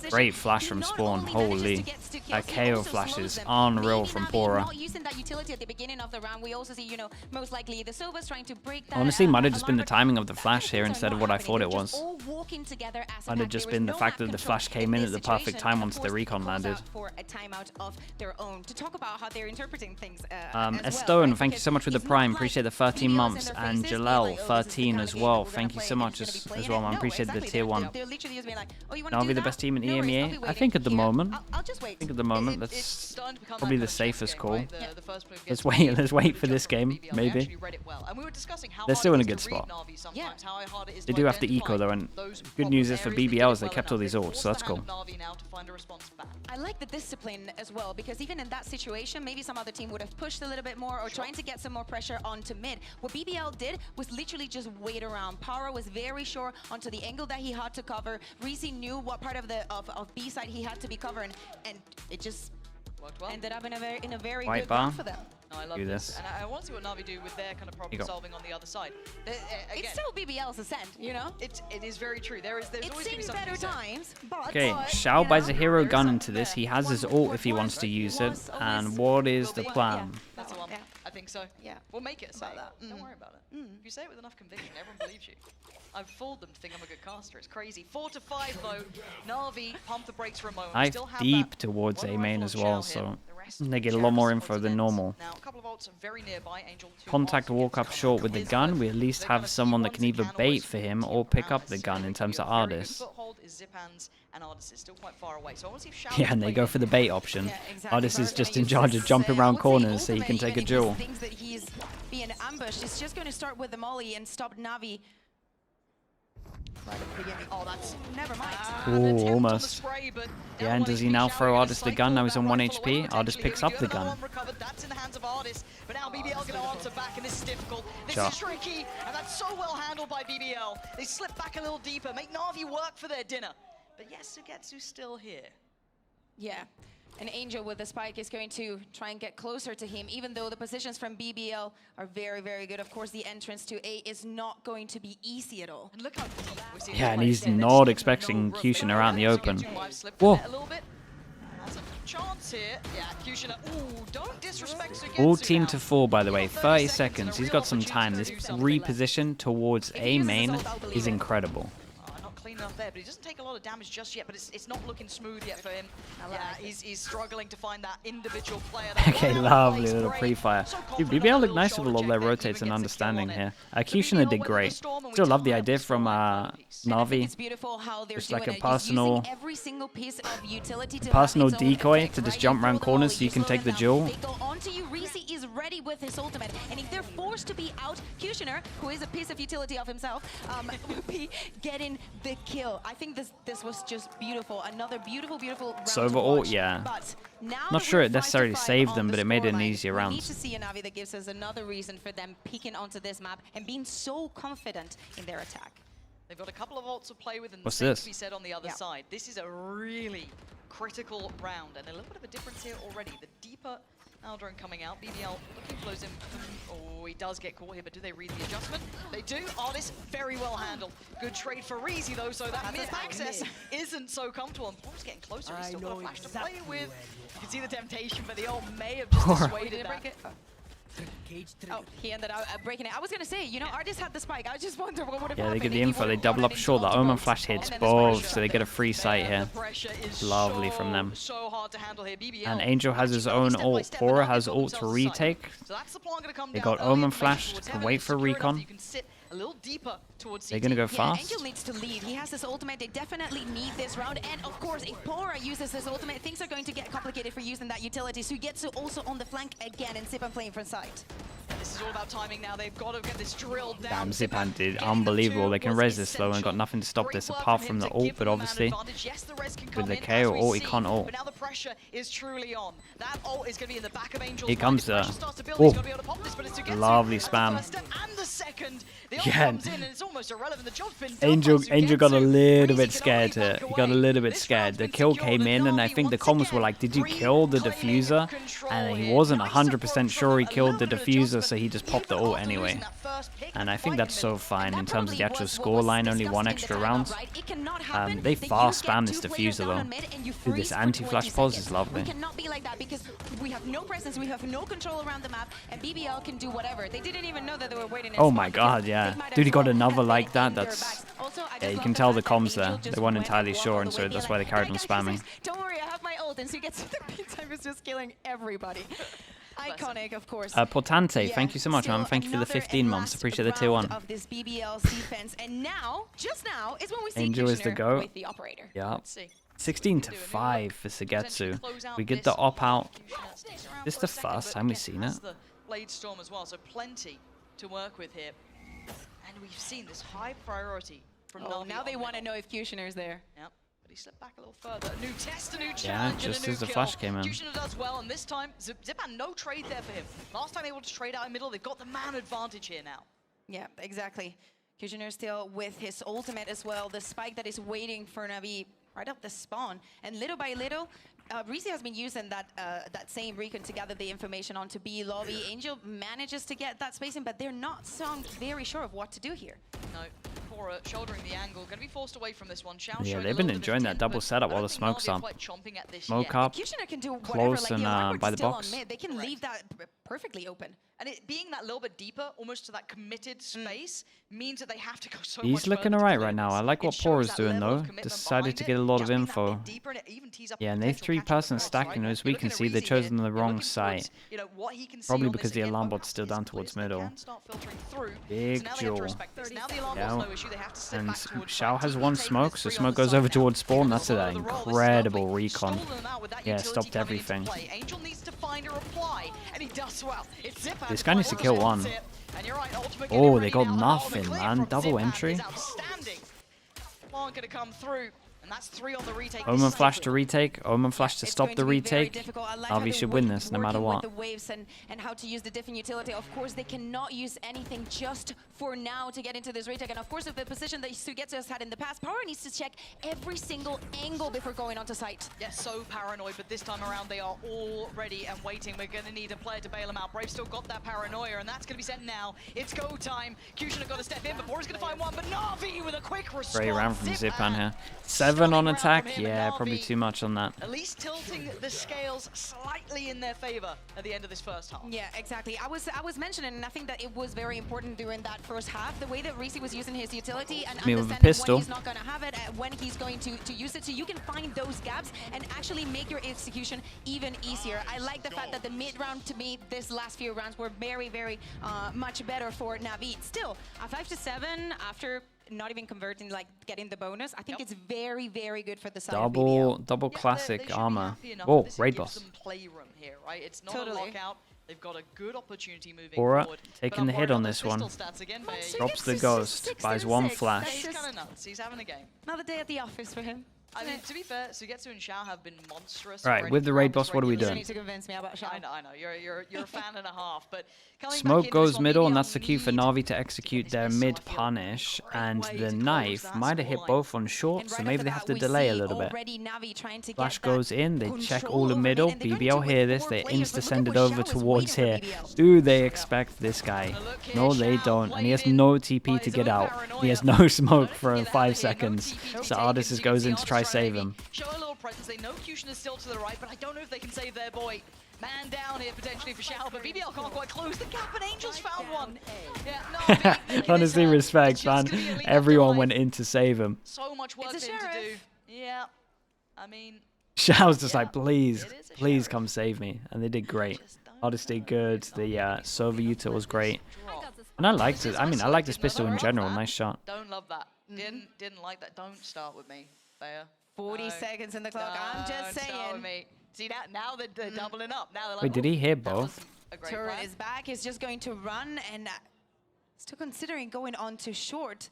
Speaker 2: Great flash from spawn. Holy. That KO flash is unreal from Pora.
Speaker 1: Using that utility at the beginning of the round, we also see, you know, most likely the Silvers trying to break that.
Speaker 2: Honestly, might have just been the timing of the flash here instead of what I thought it was.
Speaker 1: All walking together as
Speaker 2: Might have just been the fact that the flash came in at the perfect time once the recon landed. added.
Speaker 1: For a timeout of their own to talk about how they're interpreting things.
Speaker 2: Estone, thank you so much for the Prime. Appreciate the 13 months. And Jalel, 13 as well. Thank you so much as well, man. Appreciate the tier 1. Navi the best team in EMEA? I think at the moment. That's probably the safest call. Let's wait for this game, maybe. They're still in a good spot. They do have to eco though, and good news is for BBL is they kept all these ults, so that's cool.
Speaker 1: I like the discipline as well, because even in that situation, maybe some other team would have pushed a little bit more or trying to get some more pressure onto mid. What BBL did was literally just wait around. Power was very sure onto the angle that he had to cover. Reezy knew what part of the B side he had to be covering, and it just ended up in a very good round for them.
Speaker 3: No, I love this. And I want to see what Navi do with their kind of problem solving on the other side. Again,
Speaker 1: it's still BBL's Ascent, you know?
Speaker 3: It is very true. There's always going to be something
Speaker 1: better times, but...
Speaker 2: Okay, Shao buys a hero gun into this. He has his ult if he wants to use it. And what is the plan?
Speaker 3: That's the one. I think so. Yeah. We'll make it about that. Don't worry about it. If you say it with enough conviction, everyone believes you. I've fooled them to think I'm a good caster. It's crazy. 4-5 though. Navi pump the brakes for a moment.
Speaker 2: I've deep towards A main as well, so they get a lot more info than normal.
Speaker 3: Now, a couple of ults are very nearby. Angel
Speaker 2: Contact walk up short with the gun. We at least have someone that can either bait for him or pick up the gun in terms of Ardis. Yeah, and they go for the bait option. Ardis is just in charge of jumping around corners so he can take a duel.
Speaker 1: Thinks that he's being ambushed. It's just going to start with the molly and stop Navi. Right at the beginning. Oh, that's never mind.
Speaker 2: Ooh, almost. Yeah, and does he now throw Ardis the gun? Now he's on 1 HP. Ardis picks up the gun.
Speaker 3: That's in the hands of Ardis, but now BBL going to answer back, and this is difficult. This is tricky, and that's so well handled by BBL. They slip back a little deeper, make Navi work for their dinner. But yes, Sugetsu's still here.
Speaker 1: Yeah. And Angel with the spike is going to try and get closer to him, even though the positions from BBL are very, very good. Of course, the entrance to A is not going to be easy at all.
Speaker 3: And look how deep we're seeing.
Speaker 2: Yeah, and he's not expecting Kushner out in the open. Whoa.
Speaker 3: Chance here. Yeah, Kushner. Ooh, don't disrespect Sugetsu.
Speaker 2: All team to 4, by the way. 30 seconds. He's got some time. This reposition towards A main is incredible.
Speaker 3: Enough there, but he doesn't take a lot of damage just yet, but it's not looking smooth yet for him. Yeah, he's struggling to find that individual player.
Speaker 2: Okay, lovely little pre-fire. Dude, BBL look nice with a lot of their rotates and understanding here. Kushner did great. Still love the idea from Navi. Just like a personal decoy to just jump around corners so you can take the duel.
Speaker 1: Reezy is ready with his ultimate, and if they're forced to be out, Kushner, who is a piece of utility of himself, will be getting the kill. I think this was just beautiful. Another beautiful round.
Speaker 2: So overall, yeah.
Speaker 1: But now
Speaker 2: not sure it necessarily saved them, but it made it an easier round.
Speaker 1: We need to see a Navi that gives us another reason for them peeking onto this map and being so confident in their attack.
Speaker 3: They've got a couple of ults to play with, and
Speaker 2: what's
Speaker 3: the same
Speaker 2: this?
Speaker 3: to be said on the other side. This is a really critical round, and a little bit of a difference here already. The deeper Aldrin coming out. BBL looking close in. Oh, he does get caught here, but do they read the adjustment? They do. Ardis very well handled. Good trade for Reezy though, so that mid access isn't so comfortable. And Por's getting closer. He's still got a flash to play with. You can see the temptation, but the ult may have just dissuaded that.
Speaker 1: Oh, he ended up breaking it. I was going to say, you know, Ardis had the spike. I just wonder what would have happened.
Speaker 2: Yeah, they get the info. They double up short. The Omen flash hits both, so they get a free sight here. Lovely from them. And Angel has his own ult. Pora has ult to retake. They got Omen flash. Can wait for recon.
Speaker 3: A little deeper towards
Speaker 2: They're going to go fast.
Speaker 1: Angel needs to leave. He has his ultimate. They definitely need this round. And of course, if Pora uses his ultimate, things are going to get complicated for using that utility. So he gets to also on the flank again, and Zipan playing from side.
Speaker 3: This is all about timing now. They've got to get this drilled down.
Speaker 2: Damn, Zipan did unbelievable. They can res this though and got nothing to stop this apart from the ult, but obviously with the KO ult, he can't ult.
Speaker 3: But now the pressure is truly on. That ult is going to be in the back of Angel's.
Speaker 2: Here comes the lovely spam. Yeah, Angel got a little bit scared here. He got a little bit scared. The kill came in, and I think the comments were like, did you kill the diffuser? And he wasn't 100% sure he killed the diffuser, so he just popped the ult anyway. And I think that's so fine in terms of the actual scoreline, only 1 extra round. They fast spam this diffuser though. Dude, this anti-flash pause is lovely.
Speaker 1: We cannot be like that because we have no presence, we have no control around the map, and BBL can do whatever. They didn't even know that they were waiting.
Speaker 2: Oh my god, yeah. Dude, he got another like that. That's... Yeah, you can tell the comms there. They weren't entirely sure, and so that's why they carried on spamming.
Speaker 1: Don't worry, I have my ult. ult, and so you get the peak time is just killing everybody. Iconic, of course.
Speaker 2: Portante, thank you so much, man. Thank you for the 15 months. Appreciate the tier 1.
Speaker 1: Of this BBL's defense, and now, just now, is when we see
Speaker 2: Angel is the GOAT.
Speaker 1: with the operator.
Speaker 2: Yeah. 16-5 for Sugetsu. We get the op out. This is the first time we've seen it.
Speaker 3: Blade Storm as well, so plenty to work with here. And we've seen this high priority from Navi.
Speaker 1: Now they want to know if Kushner's there.
Speaker 3: Yep. But he slipped back a little further. A new test, a new challenge,
Speaker 2: yeah, just
Speaker 3: and a new
Speaker 2: as the
Speaker 3: kill.
Speaker 2: flash came in.
Speaker 3: Kushner does well, and this time, Zipan, no trade there for him. Last time able to trade out in middle, they've got the man advantage here now. Yeah, exactly.
Speaker 1: Kushner still with his ultimate as well. The spike that is waiting for Navi right up the spawn. And little by little, Reezy has been using that same recon to gather the information onto B lobby. Angel manages to get that spacing, but they're not sound very sure of what to do here.
Speaker 3: No, Cora shouldering the angle, going to be forced away from this one.
Speaker 2: Yeah, they've been enjoying that double setup while the smoke's up. Smoke up,
Speaker 1: can do
Speaker 2: close,
Speaker 1: like
Speaker 2: and by the box.
Speaker 1: They can leave that perfectly open.
Speaker 3: And it being that little bit deeper, almost to that committed space, means that they have to go so
Speaker 2: He's
Speaker 3: much
Speaker 2: looking alright right now. I like what Pora's doing though. Decided to get a lot of info. Yeah, and they 3-person stacking, as we can see, they've chosen the wrong site. Probably because the alarm bot's still down towards middle. Big jaw. Yeah. And Xiao has 1 smoke, so smoke goes over towards spawn. That's an incredible recon. Yeah, stopped everything.
Speaker 3: Angel needs to find a reply, and he does well.
Speaker 2: This guy needs to kill 1. Oh, they got nothing, man. Double entry.
Speaker 3: Gonna come through. And that's 3 on the retake.
Speaker 2: Omen flash to retake. Omen flash to stop the retake. Navi should win this no matter what.
Speaker 1: The waves and how to use the different utility. Of course, they cannot use anything just for now to get into this retake. And of course, with the position that Sugetsu has had in the past, Power needs to check every single angle before going onto site.
Speaker 3: Yes, so paranoid, but this time around they are all ready and waiting. We're going to need a player to bail them out. Brave still got that paranoia, and that's going to be sent now. It's go time. Kushner got to step in, but Pora's going to find one. But Navi with a quick response.
Speaker 2: Great round from Zipan here. 7 on attack. Yeah, probably too much on that.
Speaker 3: At least tilting the scales slightly in their favor at the end of this first half.
Speaker 1: Yeah, exactly. I was mentioning, and I think that it was very important during that first half, the way that Reezy was using his utility and understanding when he's not going to have it, when he's going to use it, so you can find those gaps and actually make your execution even easier. I like the fact that the mid round, to me, this last few rounds were very, very much better for Navi. Still, a 5-7 after not even converting, like getting the bonus, I think it's very, very good for the side of BBL.
Speaker 2: Double classic armor. Oh, raid boss.
Speaker 3: Playroom here, right? It's not a lockout. They've got a good opportunity moving
Speaker 2: forward. Taking the hit on this one. Drops the ghost, buys 1 flash.
Speaker 3: He's kind of nuts. He's having a game.
Speaker 1: Another day at the office for him.
Speaker 3: I mean, to be fair, Sugetsu and Xiao have been monstrous.
Speaker 2: Right, with the raid boss, what are we doing?
Speaker 1: You need to convince me about Xiao.
Speaker 3: I know. You're a fan and a half, but
Speaker 2: Smoke goes middle, and that's the cue for Navi to execute their mid punish, and the knife might have hit both on short, so maybe they have to delay a little bit. Flash goes in, they check all the middle. BBL hear this, they insta-send it over towards here. Do they expect this guy? No, they don't, and he has no TP to get out. He has no smoke for 5 seconds, so Artis goes in to try save him.
Speaker 3: Show a little presence. They know Kushner is still to the right, but I don't know if they can save their boy. Man down here potentially for Xiao, but BBL can't quite close the gap, and Angel's found one. Yeah, no,
Speaker 2: honestly, respect, man. Everyone went in to save him.
Speaker 3: So much work for him to do. Yeah, I mean,
Speaker 2: Xiao's just like, please come save me, and they did great. Artis did good. The Sova util was great, and I liked it. I mean, I like this pistol in general. Nice shot.
Speaker 3: Don't love that. Didn't like that. Don't start with me.
Speaker 1: 40 seconds in the clock. I'm just saying.
Speaker 3: See that now they're doubling up. Now they're like,
Speaker 2: wait, did he hit both?
Speaker 1: Turret is back. He's just going to run and still considering going on to short.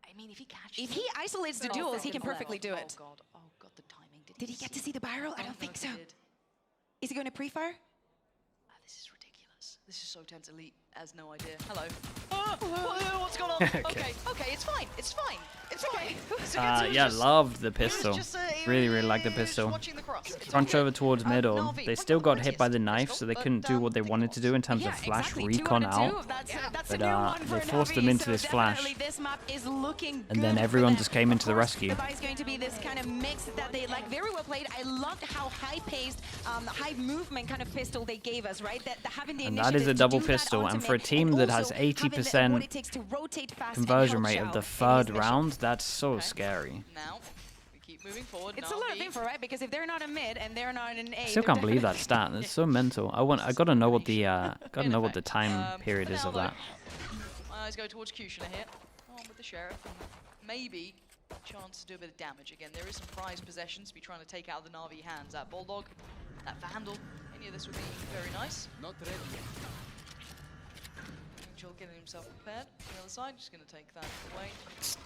Speaker 3: I mean,
Speaker 1: if he isolates the duels, he can perfectly do it.
Speaker 3: Oh god, the timing.
Speaker 1: Did he get to see the barrel? I don't think so. Is he going to pre-fire?
Speaker 3: This is ridiculous. This is so tense. Elite has no idea. Hello. What's going on? Okay, it's fine. It's fine.
Speaker 2: Yeah, loved the pistol. Really like the pistol. Crunch over towards middle. They still got hit by the knife, so they couldn't do what they wanted to do in terms of flash recon out. But they forced them into this flash. And then everyone just came into the rescue.
Speaker 1: It's going to be this kind of mix that they like. Very well played. I loved how high-paced, high movement kind of pistol they gave us, right?
Speaker 2: And that is a double pistol, and for a team that has 80% conversion rate of the 3rd round, that's so scary.
Speaker 3: Now, we keep moving forward.
Speaker 1: It's a lot of info, right? Because if they're not in mid and they're not in A,
Speaker 2: I still can't believe that stat. That's so mental. I gotta know what the time period is of that.
Speaker 3: My eyes go towards Kushner here. On with the Sheriff, and maybe a chance to do a bit of damage. Again, there is some prized possessions to be trying to take out of the Navi hands. That Bulldog, that Vandal, any of this would be very nice.
Speaker 4: Not ready yet.
Speaker 3: Angel getting himself prepared. On the other side, just going to take that away.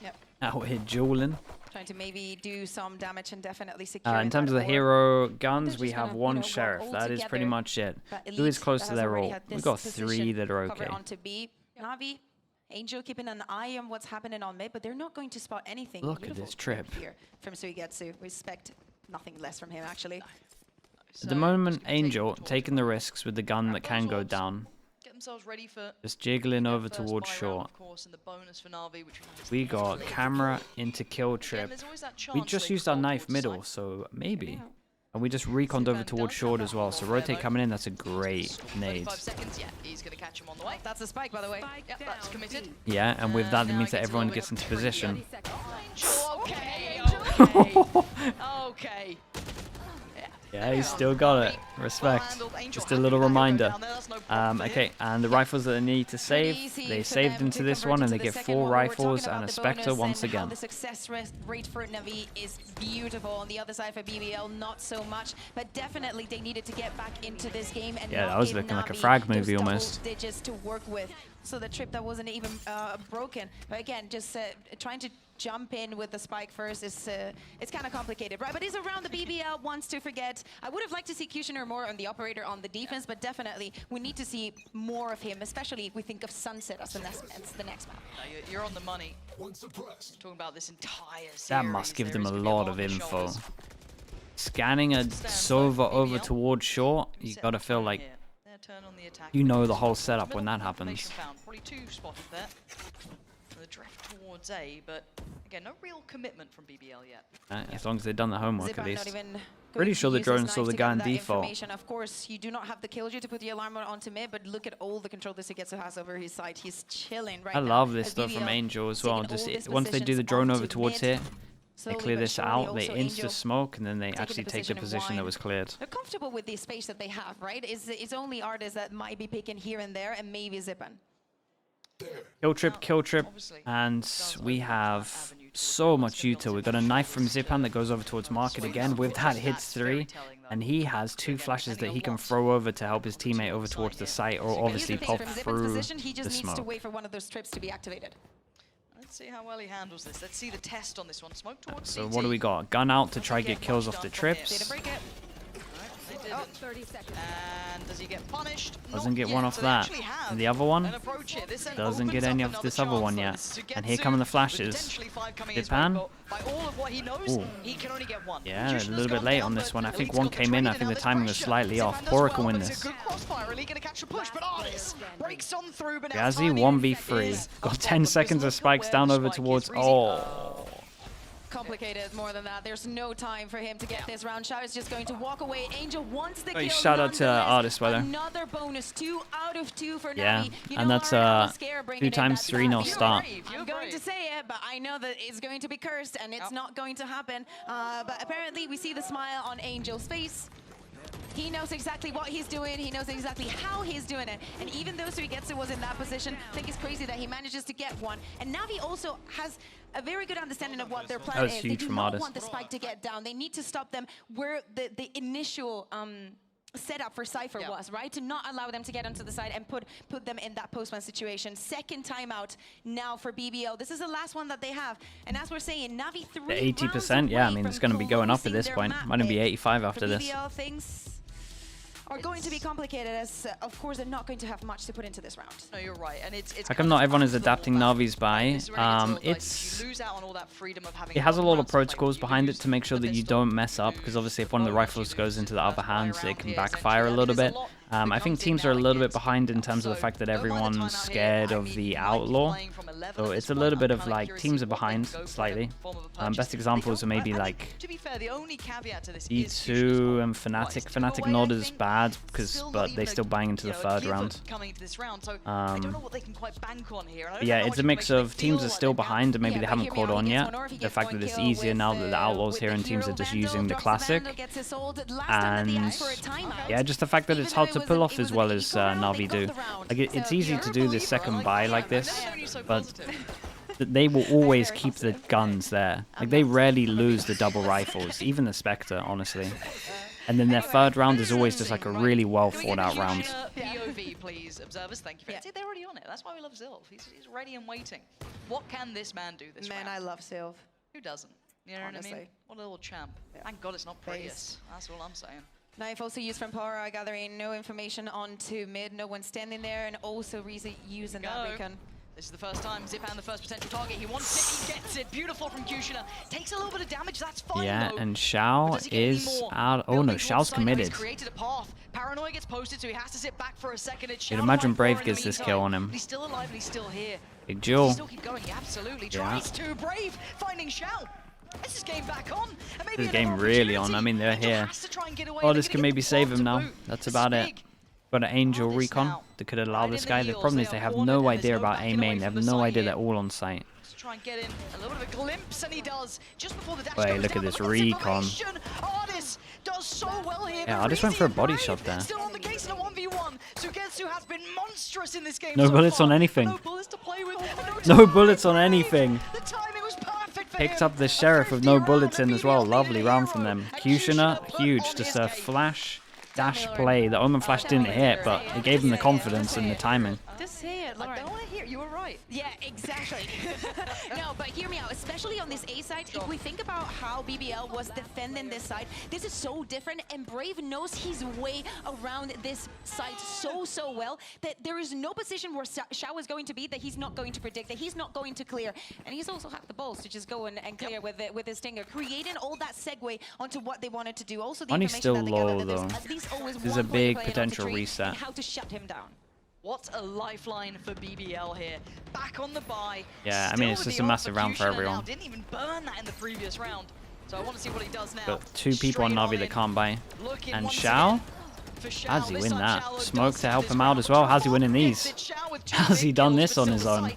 Speaker 1: Yep.
Speaker 2: Out here dueling.
Speaker 1: Trying to maybe do some damage and definitely secure.
Speaker 2: In terms of the hero guns, we have one Sheriff. That is pretty much it. Who is close to their ult? We've got 3 that are okay.
Speaker 1: On to B. Navi, Angel keeping an eye on what's happening on mid, but they're not going to spot anything.
Speaker 2: Look at this trip
Speaker 1: here from Suigetsu. Respect nothing less from him, actually.
Speaker 2: At the moment, Angel taking the risks with the gun that can go down.
Speaker 3: Get themselves ready for
Speaker 2: just jiggling over towards short. We got camera into kill trip. We just used our knife middle, so maybe. And we just reconned over towards short as well. So rotate coming in, that's a great nade.
Speaker 3: 5 seconds, yeah, he's going to catch him on the way.
Speaker 1: That's a spike, by the way.
Speaker 3: Yep, that's committed.
Speaker 2: Yeah, and with that, it means that everyone gets into position.
Speaker 3: Okay, okay, okay.
Speaker 2: Yeah, he's still got it. Respect. Just a little reminder. Okay, and the rifles that they need to save, they saved into this one, and they get 4 rifles and a Spectre once again.
Speaker 1: The success rate for Navi is beautiful. On the other side for BBL, not so much, but definitely they needed to get back into this game. And
Speaker 2: yeah, that was looking like a frag movie almost.
Speaker 1: Digits to work with. So the trip that wasn't even broken. But again, just trying to jump in with the spike first is it's kind of complicated, right? But he's around the BBL, wants to forget. I would have liked to see Kushner more on the operator on the defense, but definitely we need to see more of him, especially if we think of Sunset as the next map.
Speaker 3: You're on the money. Talking about this entire series.
Speaker 2: That must give them a lot of info. Scanning a Sova over towards short, you gotta feel like you know the whole setup when that happens.
Speaker 3: Probably 2 spotted there. The drift towards A, but again, no real commitment from BBL yet.
Speaker 2: As long as they've done the homework at least.
Speaker 1: Pretty
Speaker 2: sure the drone saw the guy in default.
Speaker 1: Of course, you do not have the killjoy to put the alarm onto mid, but look at all the control this Suigetsu has over his side. He's chilling right now.
Speaker 2: I love this stuff from Angel as well. Just once they do the drone over towards here, they clear this out, they insta-smoke, and then they actually take the position that was cleared.
Speaker 1: They're comfortable with the space that they have, right? It's only artists that might be picking here and there, and maybe Zipan.
Speaker 2: Kill trip, and we have so much util. We've got a knife from Zipan that goes over towards Market again. With that, hits 3, and he has 2 flashes that he can throw over to help his teammate over towards the site, or obviously pop through the smoke.
Speaker 1: He just needs to wait for one of those trips to be activated.
Speaker 3: Let's see how well he handles this. Let's see the test on this one. Smoke towards
Speaker 2: So what do we got? Gun out to try get kills off the trips.
Speaker 3: Oh, 30 seconds. And does he get punished?
Speaker 2: Doesn't get one off that. And the other one doesn't get any of this other one yet. And here come the flashes. Zipan. Yeah, a little bit late on this one. I think one came in. I think the timing was slightly off. Pora can win this. Gazi 1v3. Got 10 seconds of spikes down over towards. Oh.
Speaker 1: Complicated more than that. There's no time for him to get this round. Shao is just going to walk away. Angel wants the kill.
Speaker 2: Shout out to Artist Weather.
Speaker 1: Another bonus, 2 out of 2 for Navi.
Speaker 2: Yeah, and that's 2 times 3 no start.
Speaker 1: I'm going to say it, but I know that it's going to be cursed and it's not going to happen. But apparently we see the smile on Angel's face. He knows exactly what he's doing. He knows exactly how he's doing it. And even though Suigetsu was in that position, I think it's crazy that he manages to get one. And Navi also has a very good understanding of what their plan is. They do not want the spike to get down. They need to stop them where the initial setup for Cypher was, right? To not allow them to get onto the side and put them in that postman situation. Second timeout now for BBL. This is the last one that they have. And as we're saying, Navi 3
Speaker 2: 80%, yeah, I mean, it's going to be going up at this point. Might even be 85 after this.
Speaker 1: BBL things are going to be complicated as, of course, they're not going to have much to put into this round.
Speaker 3: No, you're right. And it's
Speaker 2: how come not everyone is adapting Navi's buy? It has a lot of protocols behind it to make sure that you don't mess up, because obviously if one of the rifles goes into the other hands, it can backfire a little bit. I think teams are a little bit behind in terms of the fact that everyone's scared of the Outlaw. So it's a little bit of like, teams are behind slightly. Best examples are maybe like E2 and Fnatic. Fnatic not as bad, but they still bang into the third round. Yeah, it's a mix of teams are still behind and maybe they haven't caught on yet. The fact that it's easier now that the Outlaw's here and teams are just using the classic. And yeah, just the fact that it's hard to pull off as well as Navi do. Like it's easy to do the second buy like this, but they will always keep the guns there. Like they rarely lose the double rifles, even the Spectre, honestly. And then their third round is always just like a really well thought out round.
Speaker 3: POV, please, observers. Thank you. They're already on it. That's why we love Sylv. He's ready and waiting. What can this man do this round?
Speaker 1: Man, I love Sylv.
Speaker 3: Who doesn't? You know what I mean? What a little champ. Thank God it's not Prius. That's all I'm saying.
Speaker 1: Knife also used from Power Eye, gathering no information onto mid. No one standing there, and also Reza using that recon. This is the first time Zipan, the first potential target. He wants it, he gets it. Beautiful from Kushner. Takes a little bit of damage, that's fine.
Speaker 2: Yeah, and Shao is out. Oh no, Shao's committed.
Speaker 3: Created a path. Paranoia gets posted, so he has to sit back for a second.
Speaker 2: You'd imagine Brave gets this kill on him.
Speaker 3: He's still alive and he's still here.
Speaker 2: Big duel.
Speaker 3: Still keep going, he absolutely tries to. Brave finding Shao. This is game back on.
Speaker 2: This is game really on. I mean, they're here. Oh, this can maybe save him now. That's about it. Got an Angel recon that could allow this guy. The problem is they have no idea about A main. They have no idea they're all on site.
Speaker 3: Try and get in a little bit of a glimpse, and he does just before the dash.
Speaker 2: Wait, look at this recon.
Speaker 3: Ardis does so well here.
Speaker 2: Yeah, Ardis went for a body shot there.
Speaker 3: Still on the case in a 1v1. Sugetsu has been monstrous in this game.
Speaker 2: No bullets on anything.
Speaker 3: No bullets to play with.
Speaker 2: No bullets on anything.
Speaker 3: The timing was perfect for
Speaker 2: Picked up the Sheriff with no bullets in as well. Lovely round from them. Kushner, huge. Just a flash dash play. The Omen flash didn't hit, but it gave him the confidence and the timing.
Speaker 1: Just say it, Lauren.
Speaker 3: I don't want to hear. You were right.
Speaker 1: Yeah, exactly. No, but hear me out. Especially on this A side, if we think about how BBL was defending this side, this is so different, and Brave knows his way around this side so well that there is no position where Shao is going to be that he's not going to predict, that he's not going to clear, and he's also had the balls to just go and clear with his stinger, creating all that segue onto what they wanted to do. Also, the
Speaker 2: Money's still low though.
Speaker 1: This
Speaker 2: is a big potential reset.
Speaker 1: How to shut him down.
Speaker 3: What a lifeline for BBL here. Back on the buy.
Speaker 2: Yeah, I mean, it's just a massive round for everyone.
Speaker 3: Didn't even burn that in the previous round. So I want to see what he does now.
Speaker 2: Got two people on Navi that can't buy. And Shao? How's he win that? Smoke to help him out as well. How's he winning these? How's he done this on his own?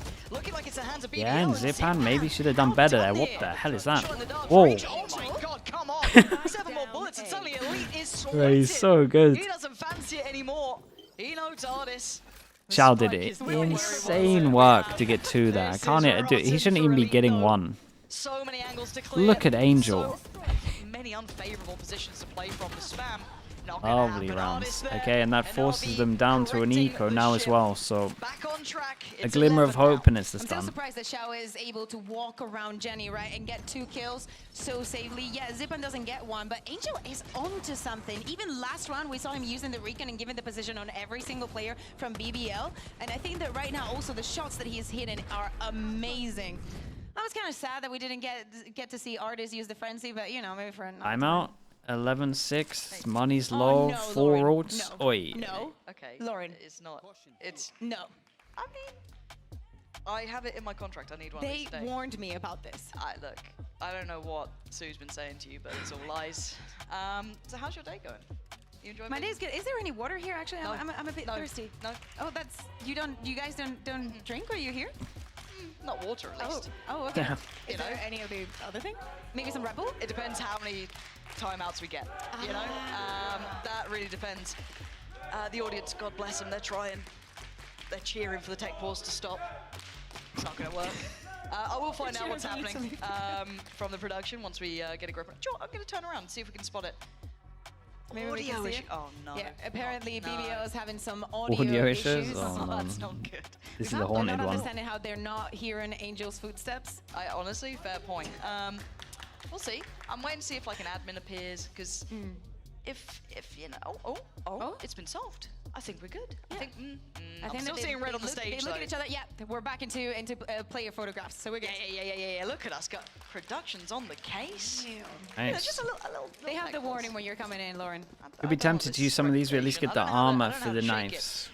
Speaker 2: Yeah, and Zipan maybe should have done better there. What the hell is that? Whoa.
Speaker 3: Oh my god, come on. 7 more bullets and suddenly Elite is sorted.
Speaker 2: Bro, he's so good.
Speaker 3: He doesn't fancy it anymore. He knows Ardis.
Speaker 2: Shao did it. Insane work to get 2 there. Can't do it. He shouldn't even be getting 1.
Speaker 3: So many angles to clear.
Speaker 2: Look at Angel.
Speaker 3: So many unfavorable positions to play from the spam.
Speaker 2: Lovely rounds. Okay, and that forces them down to an eco now as well, so a glimmer of hope, and it's this done.
Speaker 1: I'm still surprised that Shao is able to walk around Jenny, right, and get 2 kills so safely. Yeah, Zipan doesn't get 1, but Angel is onto something. Even last round, we saw him using the recon and giving the position on every single player from BBL, and I think that right now also the shots that he's hitting are amazing. I was kind of sad that we didn't get to see Ardis use the frenzy, but you know, maybe for another
Speaker 2: I'm out. 11-6. Money's low.
Speaker 1: No,
Speaker 2: 4
Speaker 1: Lauren.
Speaker 2: ults.
Speaker 1: No.
Speaker 2: Oi.
Speaker 1: No.
Speaker 3: Okay.
Speaker 1: Lauren.
Speaker 3: It's not. It's.
Speaker 1: No.
Speaker 3: I mean, I have it in my contract. I need one.
Speaker 1: They
Speaker 3: today.
Speaker 1: warned me about this.
Speaker 3: Look, I don't know what Sue's been saying to you, but it's all lies. So how's your day going? You enjoying?
Speaker 1: My day's good. Is there any water here? Actually,
Speaker 3: No.
Speaker 1: I'm a bit thirsty.
Speaker 3: No.
Speaker 1: Oh, that's you guys don't drink? Are you here?
Speaker 3: Not water, at least.
Speaker 1: Oh, okay.
Speaker 3: You
Speaker 1: Is
Speaker 3: know?
Speaker 1: there any of the other thing? Maybe some Red Bull?
Speaker 3: It depends how many timeouts we get. You know, that really depends. The audience, God bless them, they're trying. They're cheering for the tech pause to stop. It's not going to work. I will find out what's happening from the production once we get a grip on it. Sure, I'm going to turn around and see if we can spot it.
Speaker 1: Maybe we can see it?
Speaker 3: Oh no.
Speaker 1: Yeah, apparently
Speaker 3: no.
Speaker 1: BBL is having some audio
Speaker 2: issues?
Speaker 1: issues.
Speaker 2: Oh, no.
Speaker 3: That's not good.
Speaker 2: This is the
Speaker 1: I'm
Speaker 2: haunted
Speaker 1: not
Speaker 2: one.
Speaker 1: understanding how they're not hearing Angel's footsteps.
Speaker 3: I honestly, fair point. We'll see. I'm waiting to see if like an admin appears, because if you know, oh, it's been solved. I think we're good.
Speaker 1: Yeah.
Speaker 3: I'm still seeing red on the stage.
Speaker 1: They look at each other. Yeah, we're back into player photographs, so we're good.
Speaker 3: Yeah. Look at us, got productions on the case.
Speaker 2: Nice.
Speaker 3: Just a little
Speaker 1: They have the warning when you're coming in, Lauren.
Speaker 2: Could be tempted to use some of these, but at least get the armor for the knives.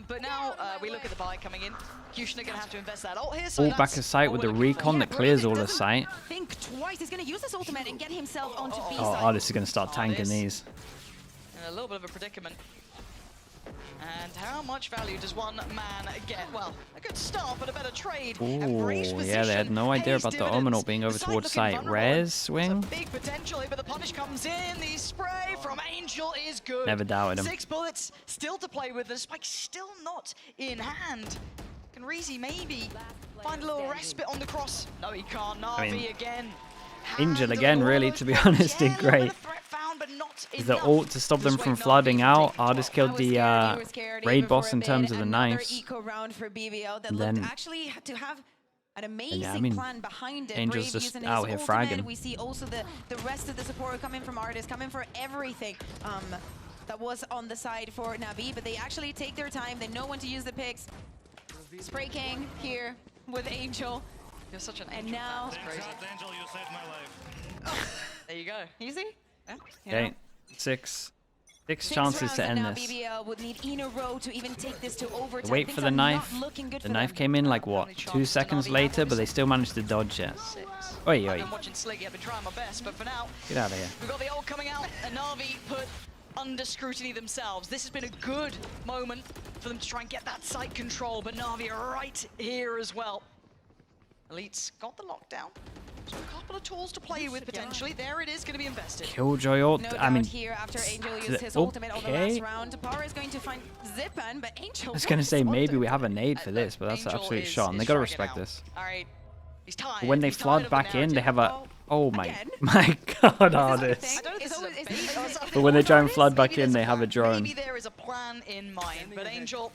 Speaker 3: But now we look at the buy coming in. Kushner gonna have to invest that ult here. So
Speaker 2: All back of sight with the recon that clears all the sight.
Speaker 1: Think twice. He's gonna use this ultimate and get himself onto B
Speaker 2: Oh,
Speaker 1: side.
Speaker 2: Artist is going to start tanking these.
Speaker 3: In a little bit of a predicament. And how much value does one man get? Well, a good start, but a better trade.
Speaker 2: Ooh, yeah, they had no idea about the Ominal being over towards sight. Res swing?
Speaker 3: Big potential here, but the punish comes in. The spray from Angel is good.
Speaker 2: Never doubted him.
Speaker 3: 6 bullets still to play with. The spike still not in hand. Can Reezy maybe find a little respite on the cross? No, he can't. Navi again.
Speaker 2: Injured again, really, to be honest, did great. The ult to stop them from flooding out. Artist killed the raid boss in terms of the knives.
Speaker 1: And then actually had to have an amazing plan behind it.
Speaker 2: Angel's just out here fragging.
Speaker 1: We see also the rest of the support coming from Artist, coming for everything that was on the side for Navi, but they actually take their time. They know when to use the picks. Spray King here with Angel.
Speaker 3: You're such an
Speaker 1: and now
Speaker 4: Angel, you saved my life.
Speaker 3: There you go.
Speaker 1: Easy.
Speaker 2: Okay, six chances to end this.
Speaker 1: BBL would need in a row to even take this to overtime.
Speaker 2: Wait for the knife. The knife came in like what, 2 seconds later, but they still managed to dodge it. Oi.
Speaker 3: I've been watching Sliggy. I've been trying my best, but for now,
Speaker 2: Get out of here.
Speaker 3: we've got the ult coming out, and Navi put under scrutiny themselves. This has been a good moment for them to try and get that site control, but Navi are right here as well. Elite's got the lockdown. So a couple of tools to play with potentially. There it is, going to be invested.
Speaker 2: Killjoy ult.
Speaker 1: No
Speaker 2: I mean,
Speaker 1: here after Angel used his ultimate on the last round. Power is going to find Zipan, but Angel.
Speaker 2: I was gonna say maybe we have a nade for this, but that's an absolute shot, and they gotta respect this.
Speaker 3: All right, he's tired.
Speaker 2: When they flood back in, they have a. Oh my god, Artist. But when they try and flood back in, they have a drone.
Speaker 3: Maybe there is a plan in mind, but Angel.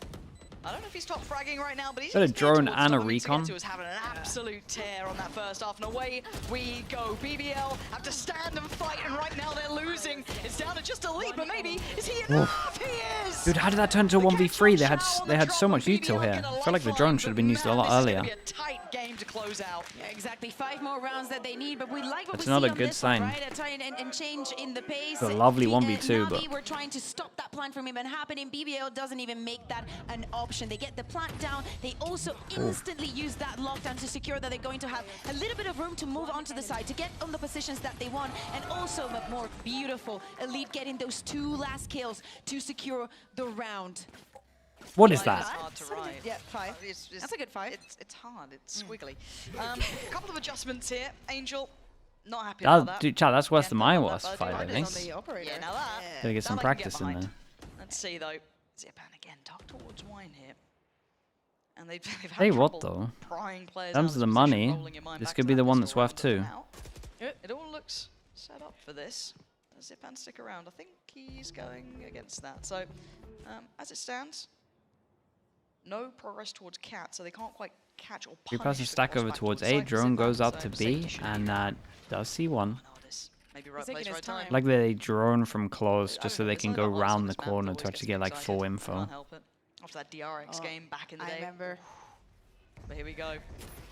Speaker 3: I don't know if he's top fragging right now, but he's
Speaker 2: got a drone and a recon.
Speaker 3: He was having an absolute tear on that first half, and away we go. BBL have to stand and fight, and right now they're losing. It's down to just a lead, but maybe is he enough? He is.
Speaker 2: Dude, how did that turn to a 1v3? They had so much util here. I feel like the drone should have been used a lot earlier.
Speaker 3: This is gonna be a tight game to close out.
Speaker 1: Yeah, exactly. 5 more rounds that they need, but we like what
Speaker 2: That's
Speaker 1: we
Speaker 2: not
Speaker 1: see
Speaker 2: a
Speaker 1: on
Speaker 2: good
Speaker 1: this
Speaker 2: sign.
Speaker 1: one, right? Try and change in the pace.
Speaker 2: It's a lovely 1v2, but
Speaker 1: we're trying to stop that plan from even happening. BBL doesn't even make that an option. They get the plant down. They also instantly use that lockdown to secure that they're going to have a little bit of room to move onto the side, to get on the positions that they want, and also more beautiful Elite getting those 2 last kills to secure the round.
Speaker 2: what is that?
Speaker 3: It's hard to write.
Speaker 1: Yeah, 5. That's a good 5.
Speaker 3: It's hard. It's squiggly. A couple of adjustments here. Angel, not happy about that.
Speaker 2: Dude, chat, that's worse than my worst 5, I think.
Speaker 3: Yeah, now that.
Speaker 2: Gotta get some practice in there.
Speaker 3: Let's see though. Zipan again, tucked towards wine here. And they've had
Speaker 2: Hey, what
Speaker 3: trouble
Speaker 2: though?
Speaker 3: prying players
Speaker 2: In terms
Speaker 3: out
Speaker 2: of the
Speaker 3: position,
Speaker 2: money,
Speaker 3: rolling your mind
Speaker 2: this
Speaker 3: back
Speaker 2: could
Speaker 3: to
Speaker 2: be
Speaker 3: that
Speaker 2: the one
Speaker 3: pistol
Speaker 2: that's worth
Speaker 3: round
Speaker 2: 2.
Speaker 3: now. It all looks set up for this. Does Zipan stick around? I think he's going against that. So, as it stands, no progress towards Cat, so they can't quite catch or
Speaker 2: We
Speaker 3: punish
Speaker 2: pass a
Speaker 3: the
Speaker 2: stack over
Speaker 3: crossback
Speaker 2: towards
Speaker 3: the
Speaker 2: A.
Speaker 3: side for
Speaker 2: Drone
Speaker 3: Zipan,
Speaker 2: goes out
Speaker 3: so
Speaker 2: to
Speaker 3: safe
Speaker 2: B,
Speaker 3: position.
Speaker 2: and does see one.
Speaker 3: Maybe right
Speaker 1: taking
Speaker 3: place,
Speaker 1: his
Speaker 3: right
Speaker 1: time.
Speaker 3: time.
Speaker 2: Like they drone from close just so they
Speaker 3: There's
Speaker 2: can
Speaker 3: no
Speaker 2: go
Speaker 3: lights on
Speaker 2: round the
Speaker 3: this map,
Speaker 2: corner
Speaker 3: always
Speaker 2: to
Speaker 3: gets
Speaker 2: actually
Speaker 3: me
Speaker 2: get like
Speaker 3: excited.
Speaker 2: full info.
Speaker 3: Can't help it. After that DRX game back in the day.
Speaker 1: I remember.
Speaker 3: But here we go.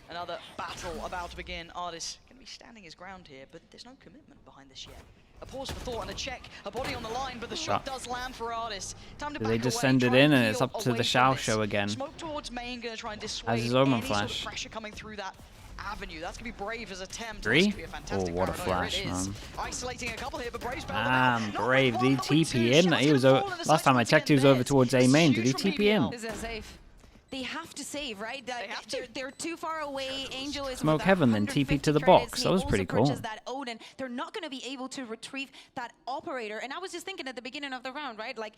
Speaker 3: Another battle about to begin. Artist going to be standing his ground here, but there's no commitment behind this yet. A pause for thought and a check. A body on the line, but the shot does land for Artist. Time to
Speaker 2: Do
Speaker 3: back
Speaker 2: they just
Speaker 3: away,
Speaker 2: send it
Speaker 3: try
Speaker 2: in and
Speaker 3: peel
Speaker 2: it's up to
Speaker 3: away
Speaker 2: the
Speaker 3: from
Speaker 2: Shao
Speaker 3: this.
Speaker 2: show again?
Speaker 3: Smoke towards main, going to try and dissuade
Speaker 2: his Omen
Speaker 3: any sort of
Speaker 2: flash.
Speaker 3: pressure coming through that avenue. That's going to be Brave as attempt.
Speaker 2: 3?
Speaker 3: This could be a fantastic
Speaker 2: Oh, what a
Speaker 3: paranoia.
Speaker 2: flash,
Speaker 3: It is.
Speaker 2: man.
Speaker 3: Isolating a couple here, but Brave's bailed them out.
Speaker 2: Damn,
Speaker 3: Not
Speaker 2: Brave,
Speaker 3: with
Speaker 2: did he
Speaker 3: one, but with
Speaker 2: TP
Speaker 3: two.
Speaker 2: in?
Speaker 3: Shots
Speaker 2: He was
Speaker 3: gonna fall in the
Speaker 2: last
Speaker 3: sights
Speaker 2: time I
Speaker 3: once
Speaker 2: checked, he was
Speaker 3: again.
Speaker 2: over towards A
Speaker 3: It's
Speaker 2: main.
Speaker 3: huge
Speaker 2: Did he
Speaker 3: from
Speaker 2: TP in?
Speaker 3: BBL.
Speaker 1: This is safe. They have to save, right?
Speaker 3: have to.
Speaker 1: They're too far away. Angel is
Speaker 2: Smoke
Speaker 1: with
Speaker 2: heaven, then
Speaker 1: 150
Speaker 2: TP to the
Speaker 1: credits.
Speaker 2: box.
Speaker 1: He
Speaker 2: That was
Speaker 1: also
Speaker 2: pretty cool.
Speaker 1: purchased that Odin. They're not going to be able to retrieve that operator. And I was just thinking at the beginning of the round, right? Like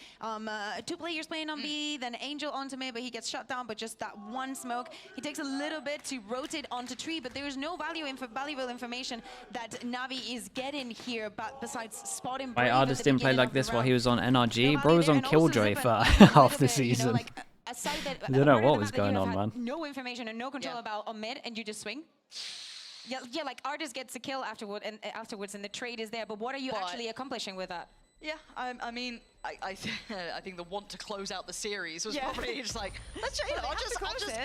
Speaker 1: 2 players playing on B, then Angel onto mid, but he gets shut down. But just that one smoke, he takes a little bit to rotate onto tree. But there is no valuable information that Navi is getting here, but besides spotting.
Speaker 2: My artist didn't play like this while he was on NRG.
Speaker 1: No
Speaker 2: Bro was
Speaker 1: value
Speaker 2: on
Speaker 1: there, and also
Speaker 2: Killjoy
Speaker 1: Zipan
Speaker 2: for
Speaker 1: on a
Speaker 2: half the
Speaker 1: little bit, you know,
Speaker 2: season.
Speaker 1: like, aside that,
Speaker 2: I don't know
Speaker 1: part of
Speaker 2: what
Speaker 1: the
Speaker 2: was
Speaker 1: map that you
Speaker 2: going
Speaker 1: have
Speaker 2: on,
Speaker 1: had
Speaker 2: man.
Speaker 1: no information and no control about on mid, and you just swing. Yeah, like Artist gets a kill afterwards, and the trade is there. But what are you actually accomplishing with that?
Speaker 3: Yeah, I mean, I think the want to close out the series was probably just like, let's, you know,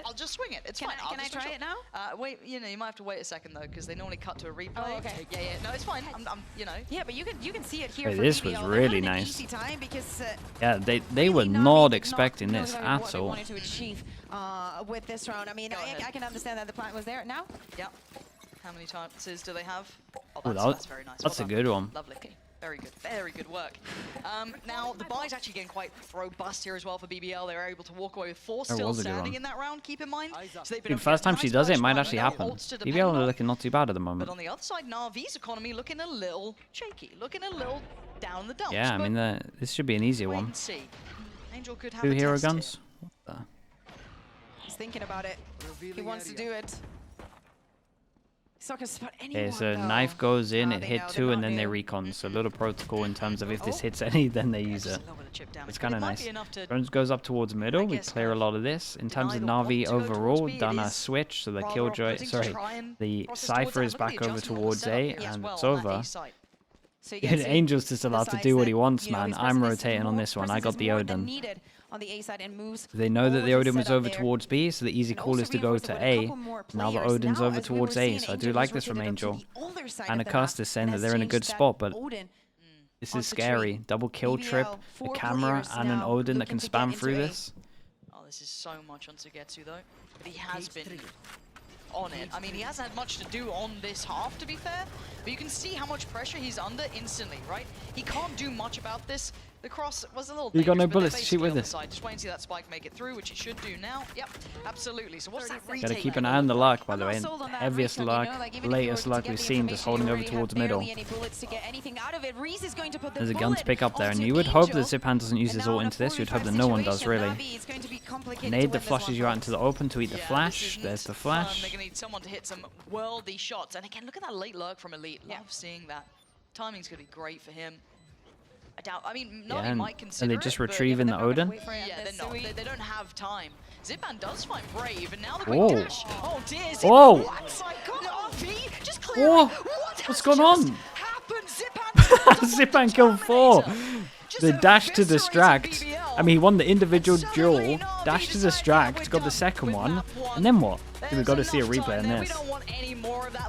Speaker 3: I'll just swing it. It's fine.
Speaker 1: Can I try it now?
Speaker 3: Wait, you know, you might have to wait a second though, because they normally cut to a replay.
Speaker 1: Oh, okay.
Speaker 3: Yeah, no, it's fine. I'm, you know.
Speaker 1: Yeah, but you can see it here.
Speaker 2: Hey,
Speaker 1: for
Speaker 2: this
Speaker 1: BBL.
Speaker 2: was
Speaker 1: They're
Speaker 2: really
Speaker 1: having an
Speaker 2: nice.
Speaker 1: easy time because,
Speaker 2: Yeah, they
Speaker 1: really
Speaker 2: were
Speaker 1: Navi
Speaker 2: not
Speaker 1: did
Speaker 2: expecting
Speaker 1: know
Speaker 2: this
Speaker 1: exactly
Speaker 2: at
Speaker 1: what they
Speaker 2: all.
Speaker 1: wanted to achieve with this round. I mean, I can understand that the plan was there. Now?
Speaker 3: Yeah. How many chances do they have? Oh,
Speaker 2: Ooh,
Speaker 3: that's very nice.
Speaker 2: That's
Speaker 3: Well
Speaker 2: a
Speaker 3: done.
Speaker 2: good one.
Speaker 3: Lovely. Very good work. Now, the buy's actually getting quite robust here as well for BBL. They were able to walk away with 4
Speaker 2: That
Speaker 3: still
Speaker 2: was a good
Speaker 3: standing
Speaker 2: one.
Speaker 3: in that round, keep in mind. So they've been
Speaker 2: Dude, first time she does it, it might actually
Speaker 3: no
Speaker 2: happen.
Speaker 3: ults to depend
Speaker 2: BBL are
Speaker 3: on.
Speaker 2: looking not too bad at the
Speaker 3: But
Speaker 2: moment.
Speaker 3: on the other side, Navi's economy looking a little shaky, looking a little down the dumps.
Speaker 2: Yeah, I mean, this should be an easier
Speaker 3: wait
Speaker 2: one.
Speaker 3: and see. Angel could have
Speaker 2: 2
Speaker 3: a
Speaker 2: hero
Speaker 3: test
Speaker 2: guns?
Speaker 3: here.
Speaker 2: What the?
Speaker 1: He's thinking about it. He wants to do it. He's not gonna spot anyone.
Speaker 2: Okay, so
Speaker 1: though.
Speaker 2: knife goes in, it
Speaker 1: They
Speaker 2: hit
Speaker 1: know,
Speaker 2: 2,
Speaker 1: they're
Speaker 2: and
Speaker 1: not
Speaker 2: then they
Speaker 1: new.
Speaker 2: recon. So a little protocol in terms of if this
Speaker 1: Oh.
Speaker 2: hits any, then they use
Speaker 3: Just
Speaker 2: it.
Speaker 3: a little bit of chip damage,
Speaker 2: It's
Speaker 3: but
Speaker 2: kind
Speaker 3: it
Speaker 2: of
Speaker 3: might
Speaker 2: nice.
Speaker 3: be enough to
Speaker 2: Drones goes up towards middle. We
Speaker 3: guess,
Speaker 2: clear a lot of this. In terms of
Speaker 3: deny the want
Speaker 2: Navi
Speaker 3: to go towards
Speaker 2: overall,
Speaker 3: B. It
Speaker 2: done a
Speaker 3: is
Speaker 2: switch. So the
Speaker 3: rather
Speaker 2: killjoy,
Speaker 3: opposing to
Speaker 2: sorry,
Speaker 3: try and
Speaker 2: the
Speaker 3: process towards
Speaker 2: Cypher
Speaker 3: that.
Speaker 2: is
Speaker 3: Look at the
Speaker 2: back over
Speaker 3: adjustment on the
Speaker 2: towards
Speaker 3: setup
Speaker 2: A,
Speaker 3: here as
Speaker 2: and
Speaker 3: well
Speaker 2: it's
Speaker 3: on that
Speaker 2: over.
Speaker 3: A site.
Speaker 1: So you can see
Speaker 2: Angel's just allowed to
Speaker 1: sides
Speaker 2: do what
Speaker 1: that,
Speaker 2: he wants,
Speaker 1: you know,
Speaker 2: man.
Speaker 1: his
Speaker 2: I'm
Speaker 1: presence is
Speaker 2: rotating on
Speaker 1: more-
Speaker 2: this one. I
Speaker 1: presence
Speaker 2: got
Speaker 1: is
Speaker 2: the
Speaker 1: more than
Speaker 2: Odin.
Speaker 1: needed on the A side and moves
Speaker 2: They know that the
Speaker 1: always
Speaker 2: Odin was
Speaker 1: set up
Speaker 2: over
Speaker 1: there.
Speaker 2: towards B, so the easy
Speaker 1: And
Speaker 2: call
Speaker 1: also
Speaker 2: is to go
Speaker 1: reinforce it
Speaker 2: to
Speaker 1: with a
Speaker 2: A.
Speaker 1: couple more
Speaker 2: Now the
Speaker 1: players.
Speaker 2: Odin's
Speaker 1: Now,
Speaker 2: over
Speaker 1: as we
Speaker 2: towards
Speaker 1: were
Speaker 2: A,
Speaker 1: seeing,
Speaker 2: so I do
Speaker 1: Angel
Speaker 2: like
Speaker 1: was
Speaker 2: this from
Speaker 1: rotated up to
Speaker 2: Angel.
Speaker 1: the other side
Speaker 2: And
Speaker 1: of
Speaker 2: the
Speaker 1: the map
Speaker 2: cast is saying
Speaker 1: and
Speaker 2: that
Speaker 1: has
Speaker 2: they're in a
Speaker 1: changed
Speaker 2: good
Speaker 1: that
Speaker 2: spot, but
Speaker 1: Odin
Speaker 2: this is
Speaker 1: onto
Speaker 2: scary.
Speaker 1: tree.
Speaker 2: Double kill trip,
Speaker 1: BBL,
Speaker 2: a
Speaker 1: 4
Speaker 2: camera,
Speaker 1: players
Speaker 2: and an
Speaker 1: now
Speaker 2: Odin that
Speaker 1: looking
Speaker 2: can
Speaker 1: to get
Speaker 2: spam
Speaker 1: into
Speaker 2: through
Speaker 1: A.
Speaker 2: this.
Speaker 3: Oh, this is so much on Sugetsu though. But he has been on it. I mean, he hasn't had much to do on this half, to be fair. But you can see how much pressure he's under instantly, right? He can't do much about this. The cross was a little
Speaker 2: You got no
Speaker 3: dangerous, but
Speaker 2: bullets
Speaker 3: they're
Speaker 2: to shoot
Speaker 3: basically
Speaker 2: with
Speaker 3: on the
Speaker 2: this.
Speaker 3: side. Just wait and see that spike make it through, which it should do now. Yep, absolutely. So what's that retake?
Speaker 2: Gotta keep an eye on the luck, by
Speaker 1: I'm
Speaker 2: the
Speaker 1: not
Speaker 2: way.
Speaker 1: sold on that
Speaker 2: Heaviest
Speaker 1: recon, you
Speaker 2: luck,
Speaker 1: know, like, even if you
Speaker 2: latest
Speaker 1: were to
Speaker 2: luck
Speaker 1: get
Speaker 2: we've
Speaker 1: the
Speaker 2: seen, just
Speaker 1: information,
Speaker 2: holding
Speaker 1: you
Speaker 2: over
Speaker 1: already
Speaker 2: towards
Speaker 1: have
Speaker 2: middle.
Speaker 1: barely any bullets to get anything out of it. Reese is going to put the
Speaker 2: There's a gun to
Speaker 1: bullet
Speaker 2: pick up there, and
Speaker 1: onto
Speaker 2: you would hope that
Speaker 1: Angel.
Speaker 2: Zipan doesn't use
Speaker 1: And
Speaker 2: his
Speaker 1: now
Speaker 2: ult
Speaker 1: in a
Speaker 2: into this. You'd hope
Speaker 1: 4v5
Speaker 2: that no one does,
Speaker 1: situation,
Speaker 2: really.
Speaker 1: Navi is going to be complicated to
Speaker 2: Nade
Speaker 1: win
Speaker 2: the
Speaker 1: this
Speaker 2: flashes you
Speaker 1: one.
Speaker 2: out into the open to eat the
Speaker 3: Yeah,
Speaker 2: flash.
Speaker 3: this
Speaker 2: There's
Speaker 3: isn't
Speaker 2: the
Speaker 3: fun.
Speaker 2: flash.
Speaker 3: They're gonna need someone to hit some worldy shots. And again, look at that late lurk from Elite. Love seeing that. Timing's gonna be great for him. I doubt. I mean, Navi
Speaker 2: and-
Speaker 3: might
Speaker 2: and
Speaker 3: consider
Speaker 2: they just
Speaker 3: it, but
Speaker 2: retrieve in
Speaker 1: they're
Speaker 2: the
Speaker 1: not gonna
Speaker 2: Odin.
Speaker 1: wait for it
Speaker 3: yeah,
Speaker 1: at
Speaker 3: they're
Speaker 1: this,
Speaker 3: not.
Speaker 1: so we-
Speaker 3: They don't have time. Zipan does find Brave, and now the quick
Speaker 2: Whoa.
Speaker 3: dash. Oh dear. Zipan,
Speaker 2: Whoa.
Speaker 3: what? Navi just clear.
Speaker 2: Whoa.
Speaker 3: What
Speaker 2: What's
Speaker 3: has
Speaker 2: going
Speaker 3: just
Speaker 2: on?
Speaker 3: happened? Zipan
Speaker 2: Zipan killed 4.
Speaker 3: Just
Speaker 2: The dash to
Speaker 3: eviscerated
Speaker 2: distract.
Speaker 3: BBL.
Speaker 2: I mean, he won the individual
Speaker 3: And suddenly
Speaker 2: duel,
Speaker 3: Navi
Speaker 2: dash to
Speaker 3: decides, yeah,
Speaker 2: distract,
Speaker 3: we're
Speaker 2: got the
Speaker 3: done
Speaker 2: second
Speaker 3: with
Speaker 2: one,
Speaker 3: map one.
Speaker 2: and then what? We've
Speaker 3: There's
Speaker 2: got to see a
Speaker 3: enough
Speaker 2: replay
Speaker 3: time
Speaker 2: on
Speaker 3: there. We
Speaker 2: this.
Speaker 3: don't want any more of that.